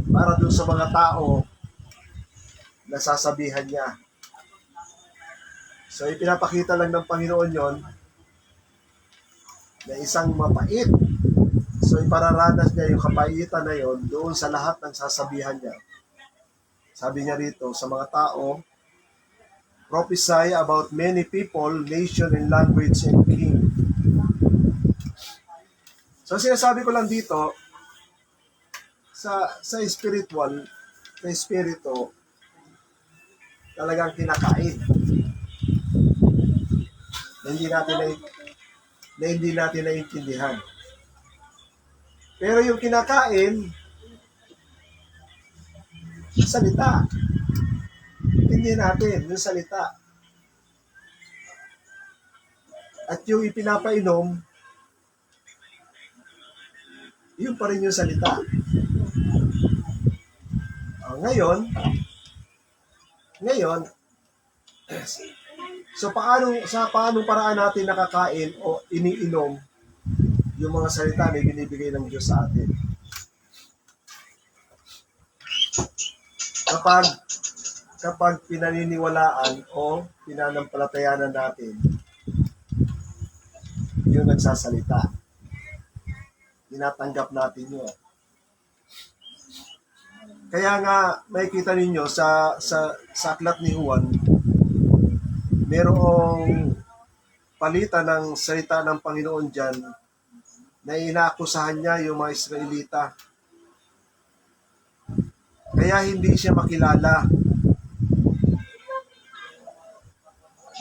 para dun sa mga tao na sasabihan niya. So ipinapakita lang ng Panginoon yon na isang mapait. So ipararanas niya yung kapaitan na yon doon sa lahat ng sasabihan niya. Sabi niya rito, sa mga tao, prophesy about many people, nation, and language, and king. So sinasabi ko lang dito, sa spiritual, sa espiritu, talagang kinakain. Na hindi natin naiintindihan. Pero yung kinakain, salita. Hindi natin yung salita. At yung ipinapainom, yun pa rin yung salita. Ngayon, so paanong paraan natin nakakain o iniinom yung mga salita na binibigay ng Diyos sa atin? Kapag pinaniniwalaan o pinanampalatayanan natin yung nagsasalita, tinatanggap natin yun. Kaya nga makikita ninyo sa aklat ni Juan, merong palitan ng salita ng Panginoon dyan na inaakusahan niya yung mga Israelita. Kaya hindi siya makilala.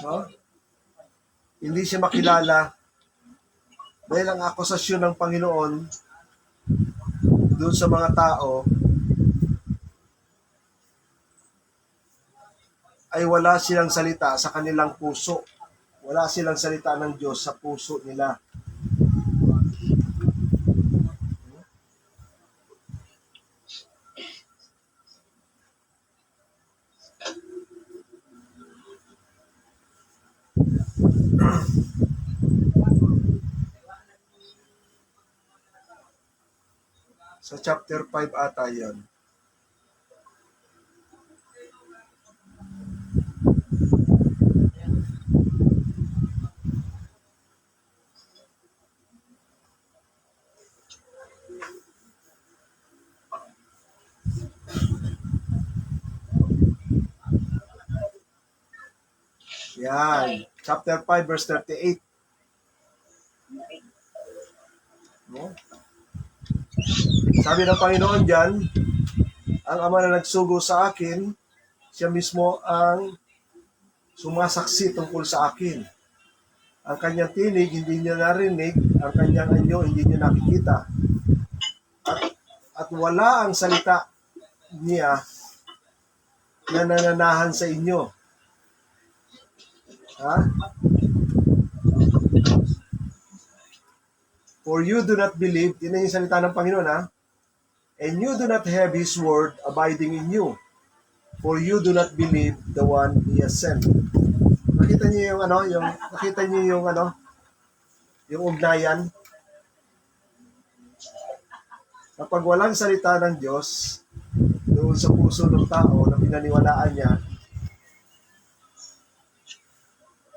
No? Hindi siya makilala dahil ang akusasyon ng Panginoon doon sa mga tao ay wala silang salita sa kanilang puso. Wala silang salita ng Diyos sa puso nila. Sa chapter 5 ata yan. Yan. Chapter 5 verse 38. No? Sabi ng Panginoon dyan, ang Ama na nagsugo sa akin, siya mismo ang sumasaksi tungkol sa akin. Ang kanyang tinig, hindi niya narinig. Ang kanyang anyo, hindi niya nakikita. At wala ang salita niya na nananahan sa inyo. Ha? For you do not believe, yun yung salita ng Panginoon, ha? And you do not have His word abiding in you. For you do not believe the one He has sent. Nakita niyo yung ugnayan? Kapag walang salita ng Diyos doon sa puso ng tao, pinaniwalaan niya,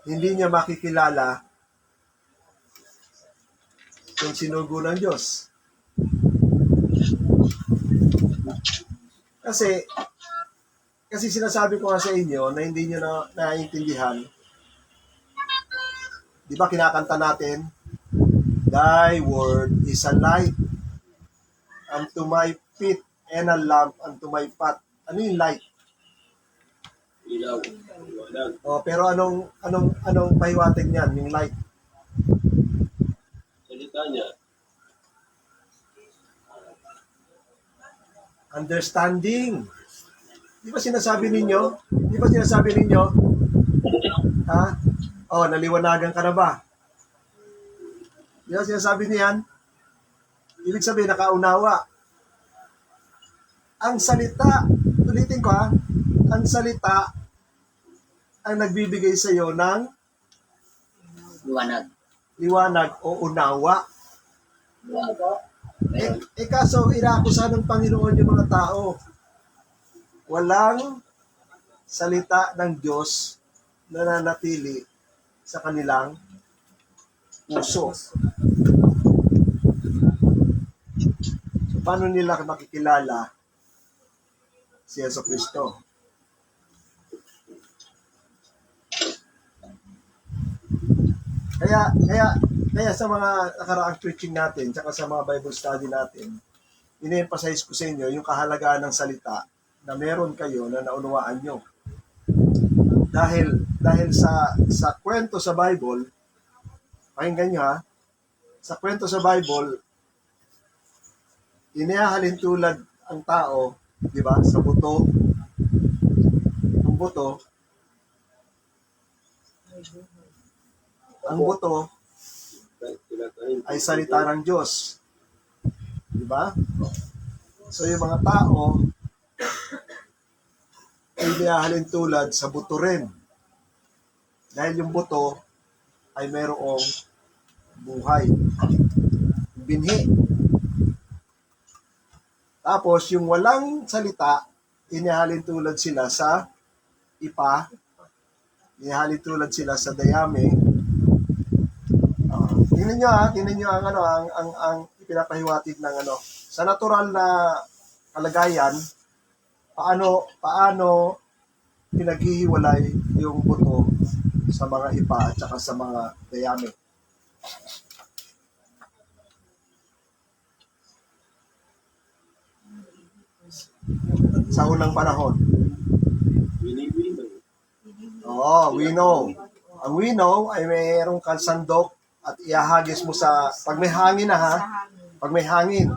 hindi niya makikilala kung sinugo ng Diyos. Kasi sinasabi ko nga sa inyo na hindi niyo na naiintindihan. Di ba kinakanta natin, Thy word is a light unto my feet and a lamp unto my path. Ano yung light? Ilaw. Liwanag. Pero anong pahiwatig niyan, yung light? Salita niya. Understanding. Di ba sinasabi ninyo? Di ba sinasabi ninyo? Ha? Naliwanagan ka na ba? Di ba sinasabi niyan? Ibig sabihin, nakaunawa. Ang salita, ulitin ko ha, ang salita ang nagbibigay sa iyo ng liwanag o unawa. Kaso inaakusahan ng Panginoon yung mga tao. Walang salita ng Diyos na nanatili sa kanilang puso. So, paano nila makikilala si Jesucristo? Kaya sa mga nakaraang preaching natin, tsaka sa mga Bible study natin, ine-emphasize ko sa inyo yung kahalagaan ng salita na meron kayo na naunawaan nyo. Dahil sa kwento sa Bible, pakinggan nyo ha, sa kwento sa Bible, inihahalin tulad ang tao, di ba, sa buto. Ang buto ay salita ng Diyos. Di ba? So yung mga tao ay inihahalin tulad sa buto rin. Dahil yung buto ay mayroong buhay. Binhi. Tapos yung walang salita, inihahalin tulad sila sa ipa, inihahalin tulad sila sa dayami. Tingnan nyo ang ipinapahiwatig ng sa natural na kalagayan, paano pinaghihiwalay yung buto sa mga ipa at saka sa mga dayami. Sa unang panahon. Wino. Ang wino ay mayroong kalsandok at ihahagis mo sa, pag may hangin na ha, pag may hangin.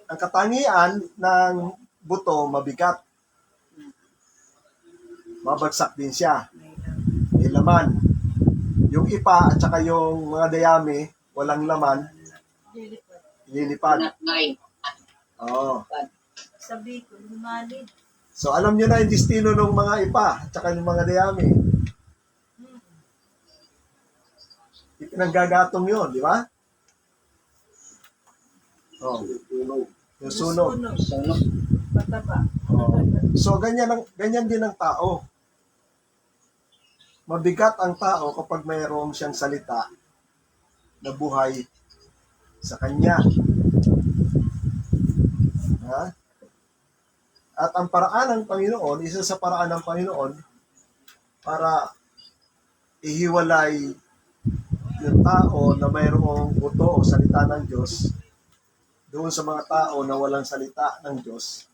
Ang katangian ng buto, mabigat. Mabagsak din siya. May laman. Yung ipa at saka yung mga dayami, walang laman, ililipad. Sabi ko, lumalid. So alam nyo na yung destino ng mga ipa at saka yung mga dayami. Ipinanggagatong yun, di ba? Yung sunog. Pataba. So ganyan din ang tao. Mabigat ang tao kapag mayroong siyang salita na buhay sa kanya. Ha? At ang paraan ng Panginoon, isa sa paraan ng Panginoon para ihiwalay yung tao na mayroong buto o salita ng Diyos doon sa mga tao na walang salita ng Diyos.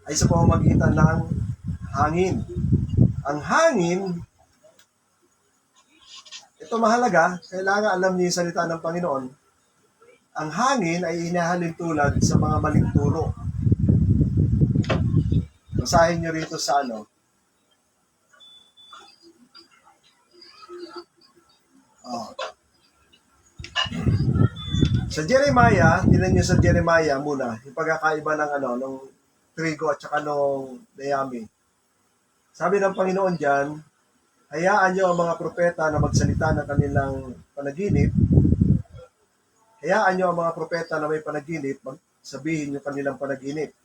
Ay sa pamamagitan ng hangin. Ang hangin, ito mahalaga, kailangan alam niyo yung salita ng Panginoon. Ang hangin ay hinahalin tulad sa mga maling turo. Basahin niyo rito sa Sa Jeremiah, tingnan niyo sa Jeremiah muna, yung pagkakaiba ng ng trigo at saka ng dayami. Sabi ng Panginoon diyan, Hayaan niyo ang mga propeta na magsalita ng kanilang panaginip. Hayaan niyo ang mga propeta na may panaginip, sabihin yung kanilang panaginip.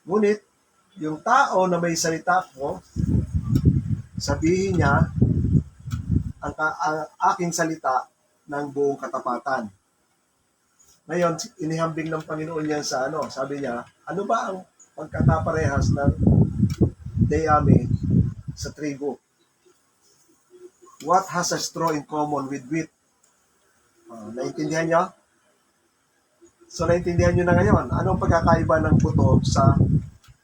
Ngunit, yung tao na may salita ko, sabihin niya ang aking salita ng buong katapatan. Ngayon, inihambing ng Panginoon yan sa sabi niya, ano ba ang pagkakaparehas ng dayami sa trigo? What has a straw in common with wheat? Naintindihan niyo? So, naintindihan niyo na ngayon. Anong pagkakaiba ng buto sa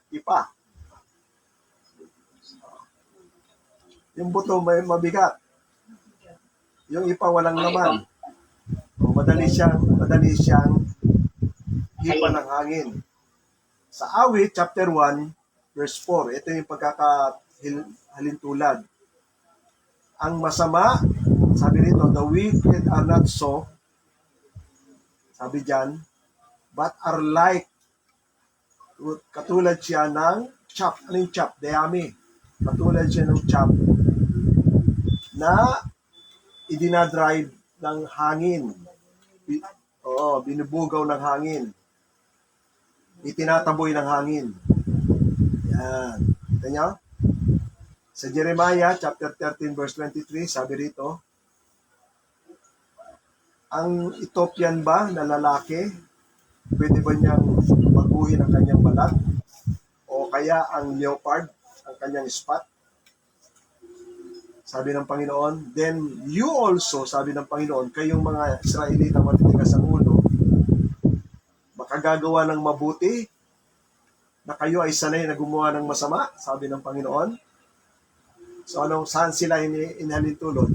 ipa? Yung buto may mabigat. Yung ipa walang laman. Madali siyang hipa ng hangin. Sa Awit, chapter 1, verse 4, ito yung pagkakahalintulad. Ang masama, sabi rito, the wicked are not so, sabi dyan, but are like, katulad siya ng chaff. Ano yung chaff? Dayami. Katulad siya ng chaff na idinadrive ng hangin. Binubugaw ng hangin. Itinataboy ng hangin. Yan. Kita nyo? Sa Jeremiah chapter 13 verse 23, sabi rito, ang Ethiopian ba na lalaki, pwede ba niyang baguhin ang kanyang balat? O kaya ang leopard, ang kanyang spot? Sabi ng Panginoon, then you also, sabi ng Panginoon, kayong mga Israelita matitigas ang ulo, makagagawa ng mabuti, na kayo ay sanay na gumawa ng masama, sabi ng Panginoon. So saan sila inhalintulad?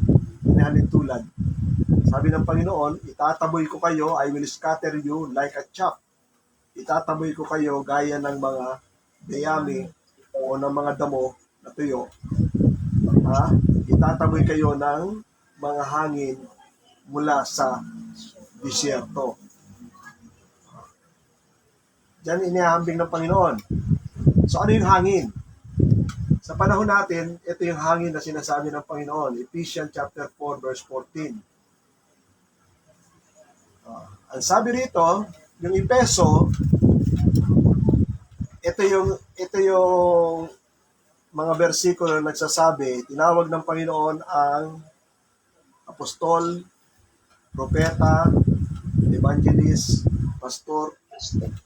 Sabi ng Panginoon, itataboy ko kayo, I will scatter you like a chaff. Itataboy ko kayo gaya ng mga dayami o ng mga damo na tuyo. Itataboy kayo ng mga hangin mula sa disyerto. Diyan inihambing ng Panginoon. So ano yung hangin? Sa panahon natin, ito yung hangin na sinasabi ng Panginoon. Ephesians chapter 4 verse 14. Ang sabi rito, yung Epeso, ito yung mga bersikulo na nagsasabi, tinawag ng Panginoon ang apostol, propeta, evangelist, pastor,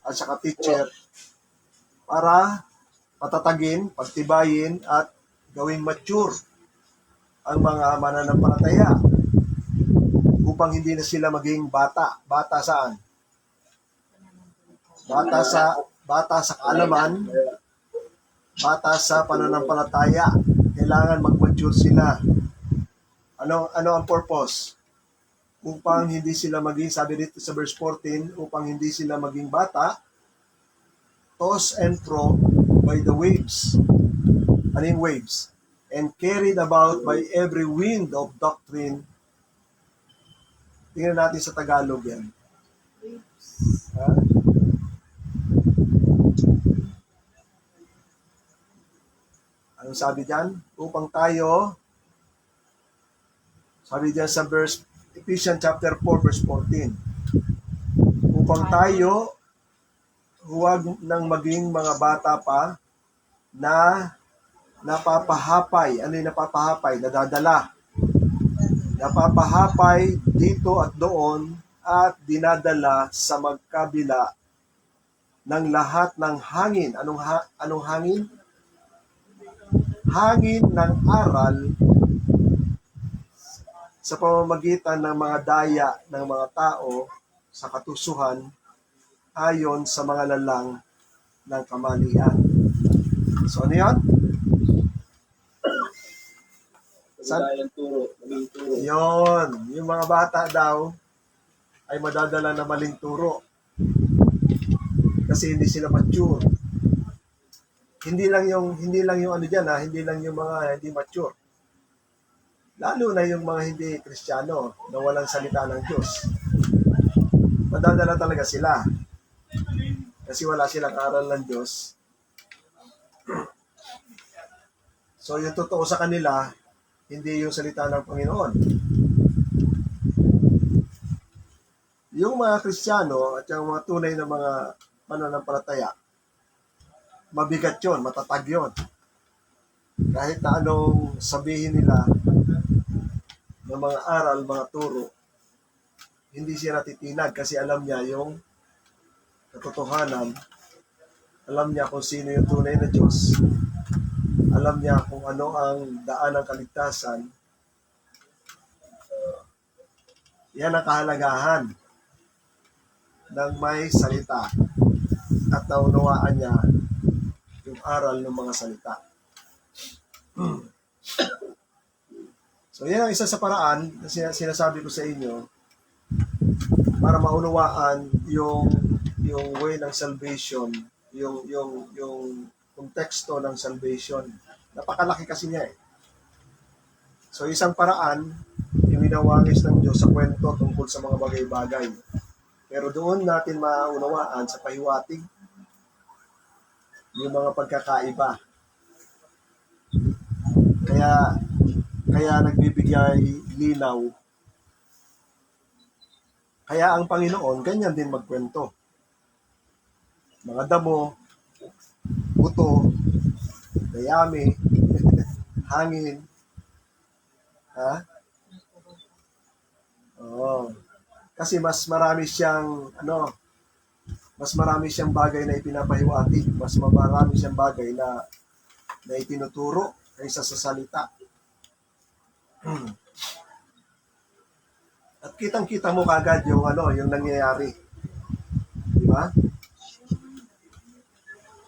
at saka teacher para patatagin, pagtibayin, at gawing mature ang mga mananampalataya upang hindi na sila maging bata. Bata saan? Bata sa kaalaman, bata sa pananampalataya. Kailangan mag-mature sila. Ano ang purpose? Upang hindi sila maging, sabi dito sa verse 14, upang hindi sila maging bata, tossed and fro by the waves. Ano yung waves? And carried about by every wind of doctrine. Tingnan natin sa Tagalog yan. Anong sabi dyan? Upang tayo, sabi dyan sa verse, Ephesians chapter 4 verse 14. Upang tayo, huwag nang maging mga bata pa na napapahapay. Ano yung napapahapay? Nadadala. Napapahapay dito at doon at dinadala sa magkabila ng lahat ng hangin. Anong hangin? Hangin ng aral sa pamamagitan ng mga daya ng mga tao sa katusuhan ayon sa mga lalang ng kamalian. So ano yan? Maging turo. Yun. Yung mga bata daw ay madadala na maling turo. Kasi hindi sila mature. Hindi lang yung ano diyan hindi lang yung mga hindi mature. Lalo na yung mga hindi Kristiyano na walang salita ng Diyos. Madadala talaga sila. Kasi wala silang aral ng Diyos. So yung totoo sa kanila, hindi yung salita ng Panginoon. Yung mga Kristiyano at yung mga tunay na mga mananampalataya, mabigat yon, matatag yon. Kahit na anong sabihin nila ng mga aral, mga turo, hindi siya natitinag kasi alam niya yung katotohanan, alam niya kung sino yung tunay na Diyos, alam niya kung ano ang daan ng kaligtasan. Yan ang kahalagahan ng may salita at naunawaan niya yung aral ng mga salita. So yan ang isa sa paraan na sinasabi ko sa inyo para maunawaan yung way ng salvation, yung konteksto ng salvation. Napakalaki kasi niya eh. So isang paraan, iminawangis ng Diyos sa kwento tungkol sa mga bagay-bagay. Pero doon natin maunawaan sa pahiwatig yung mga pagkakaiba. Kaya nagbibigay linaw. Kaya ang Panginoon, ganyan din magkwento. Mga damo, buto, dayami, hangin. Ha? Oo. Kasi mas marami siyang bagay na ipinapahiwatig, mas marami siyang bagay na itinuturo kaysa sa salita. At kitang-kita mo kagad yung nangyayari. Di ba?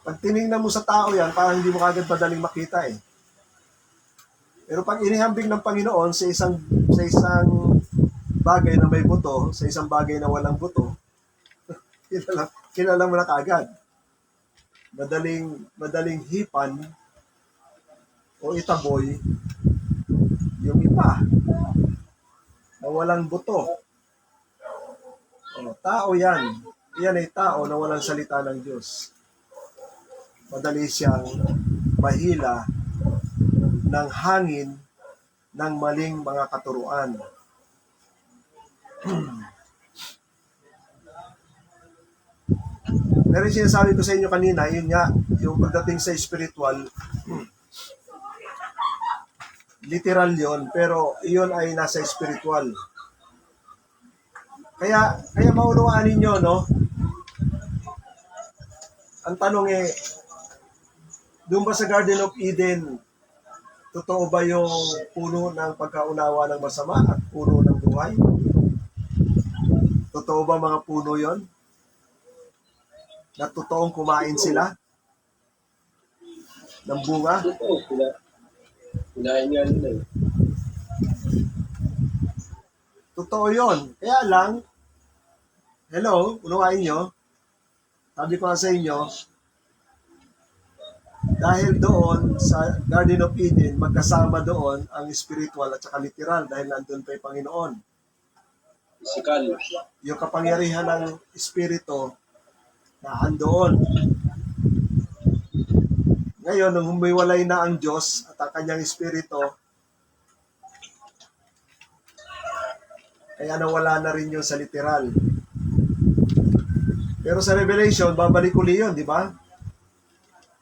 Pag tinignan mo sa tao yan, parang hindi mo kagad madaling makita eh. Pero pag inihambing ng Panginoon sa isang bagay na may buto, sa isang bagay na walang buto, kilala mo na kagad. Madaling hipan o itaboy yung iba na walang buto. Tao yan. Yan ay tao na walang salita ng Diyos. Madali siyang mahila ng hangin ng maling mga katuruan. Pero sinasabi ko sa inyo kanina, yun nga, yung pagdating sa spiritual, literal yon, pero yun ay nasa spiritual. Kaya maunawaan ninyo, no? Ang tanong doon ba sa Garden of Eden, totoo ba yung puno ng pagkaunawa ng masama at puno ng buhay? Totoo ba mga puno yon? Na totoong kumain sila ng bunga? Totoo, kinain nga nila eh. Totoo yon. Kaya lang, hello, unawain nyo, sabi ko nga sa inyo, dahil doon sa Garden of Eden, magkasama doon ang spiritual at saka literal dahil nandun pa yung Panginoon. Physical. Yung kapangyarihan ng Espiritu na andoon. Ngayon, nung humiwalay na ang Diyos at ang kanyang Espiritu, kaya nawala na rin yun sa literal. Pero sa Revelation, babalik uli yun, di ba?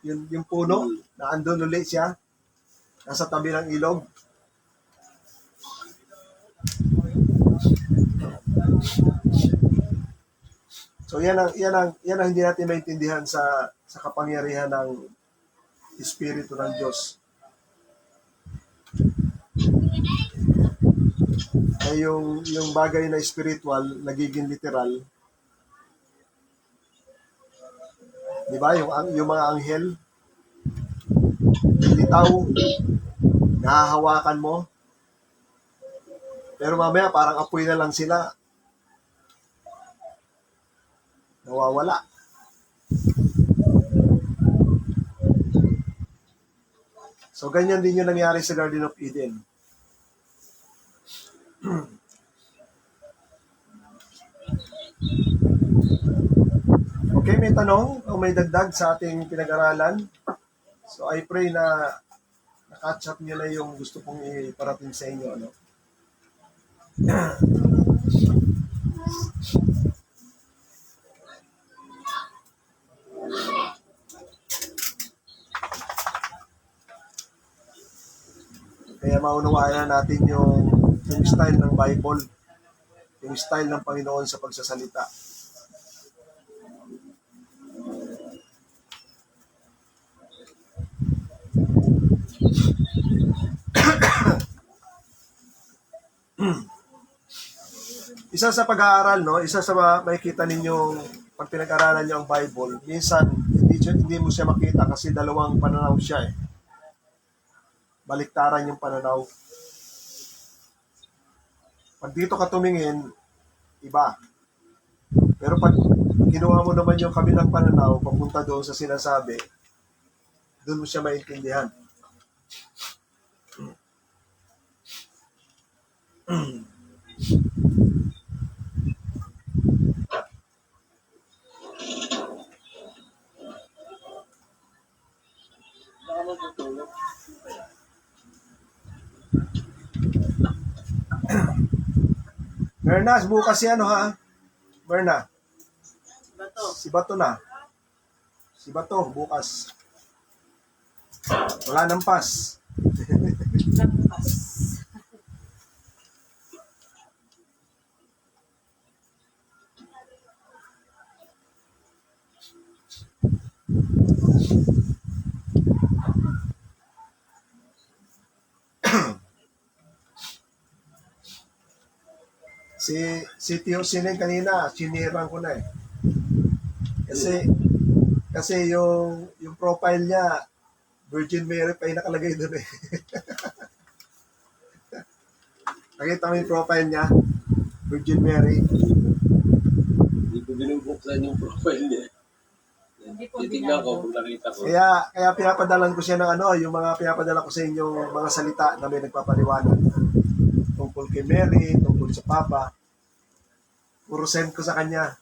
Yung puno, na andun ulit siya, nasa tabi ng ilog. So yan ang hindi natin maintindihan sa kapangyarihan ng Espiritu ng Diyos. Ay yung bagay na spiritual nagiging literal. Di ba? Yung mga anghel, litaw, nahahawakan mo. Pero mamaya parang apoy na lang sila. Nawawala. So, ganyan din yung nangyari sa Garden of Eden. Okay, may tanong o may dagdag sa ating pinag-aralan? So, I pray na catch up niyo na yung gusto kong iparating sa inyo, ano? Kaya maunawaan natin yung style ng Bible, yung style ng Panginoon sa pagsasalita. Isa sa pag-aaral, no, isa sa makikita ninyong pag pinag-aralan niyo ang Bible, minsan hindi mo siya makita kasi dalawang pananaw siya eh. Baliktaran yung pananaw. Pag dito ka tumingin, iba. Pero pag kinuha mo naman yung kabilang pananaw, papunta doon sa sinasabi, doon mo siya maintindihan. Baka matutulog. Merna, bukas si ano ha? Merna, Bato. si Bato na. Si Bato, bukas. Wala nang pass. Lampas. Si Tio Sineng kanina, sinirang ko na eh. Kasi yung profile niya, Virgin Mary pa yung nakalagay doon eh. Nakita mo yung profile niya, Virgin Mary. Hindi ko binubuksan yung profile niya. Hindi po Titignan ko binago. kung nakita ko. Kaya pinapadalan ko siya ng ano, yung mga pinapadala ko sa inyong mga salita na may nagpapaliwanag. Tungkol kay Mary, tungkol sa Papa. Puro send ko sa kanya.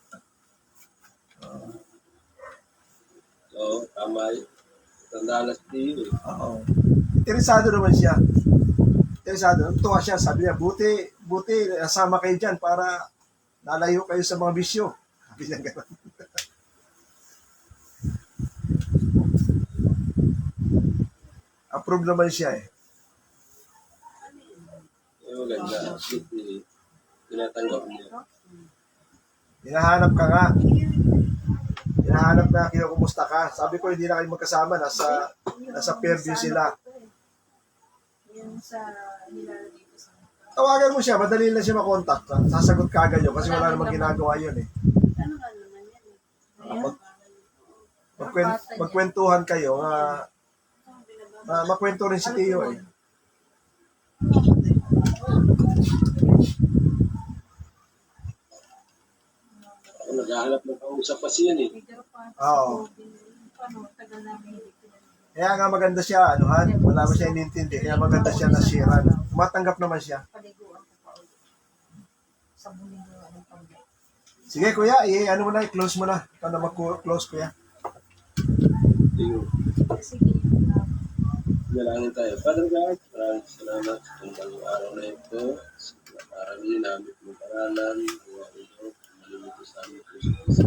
Oo, tama yun. Tandalas din yun. Oo. Interesado naman siya. Interesado. Tuwa siya. Sabi niya, buti, nasama kayo dyan para nalayo kayo sa mga bisyo. Sabi niya gano'n. Approve naman siya eh. Maganda. Tinatanggap niya. Hinahanap ka nga. Hinahanap na kinukumusta ka. Sabi ko, hindi na kayo magkasama. Nasa Fairview sila. Yung sa nilalagay ko sa Tawagan mo siya. Madali lang siya makontak. Sasagot ka agad yun kasi wala namang ginagawa yun eh. Ano nga naman yan? Magkwentuhan kayo. Makwento rin si Tio eh. Ako naghahanap ng kausap kasi yan eh. Pero Oo. paano, tagal namin hindi pinag- Kaya nga maganda siya, anuhan, wala mo siya inintindi, kaya maganda siya na siran. Tumatanggap naman siya. paliguan ko pa ulit. Sa buling ng pamilya. Sige kuya, ano mo na, i-close mo na. Ikaw na mag-close kuya. Yung Sige, Dalangin tayo. Father God, maraming salamat sa itong araw na ito. Sa araw niyo namin pag-aralan. Ang mga ito, malimito sa amin kung sa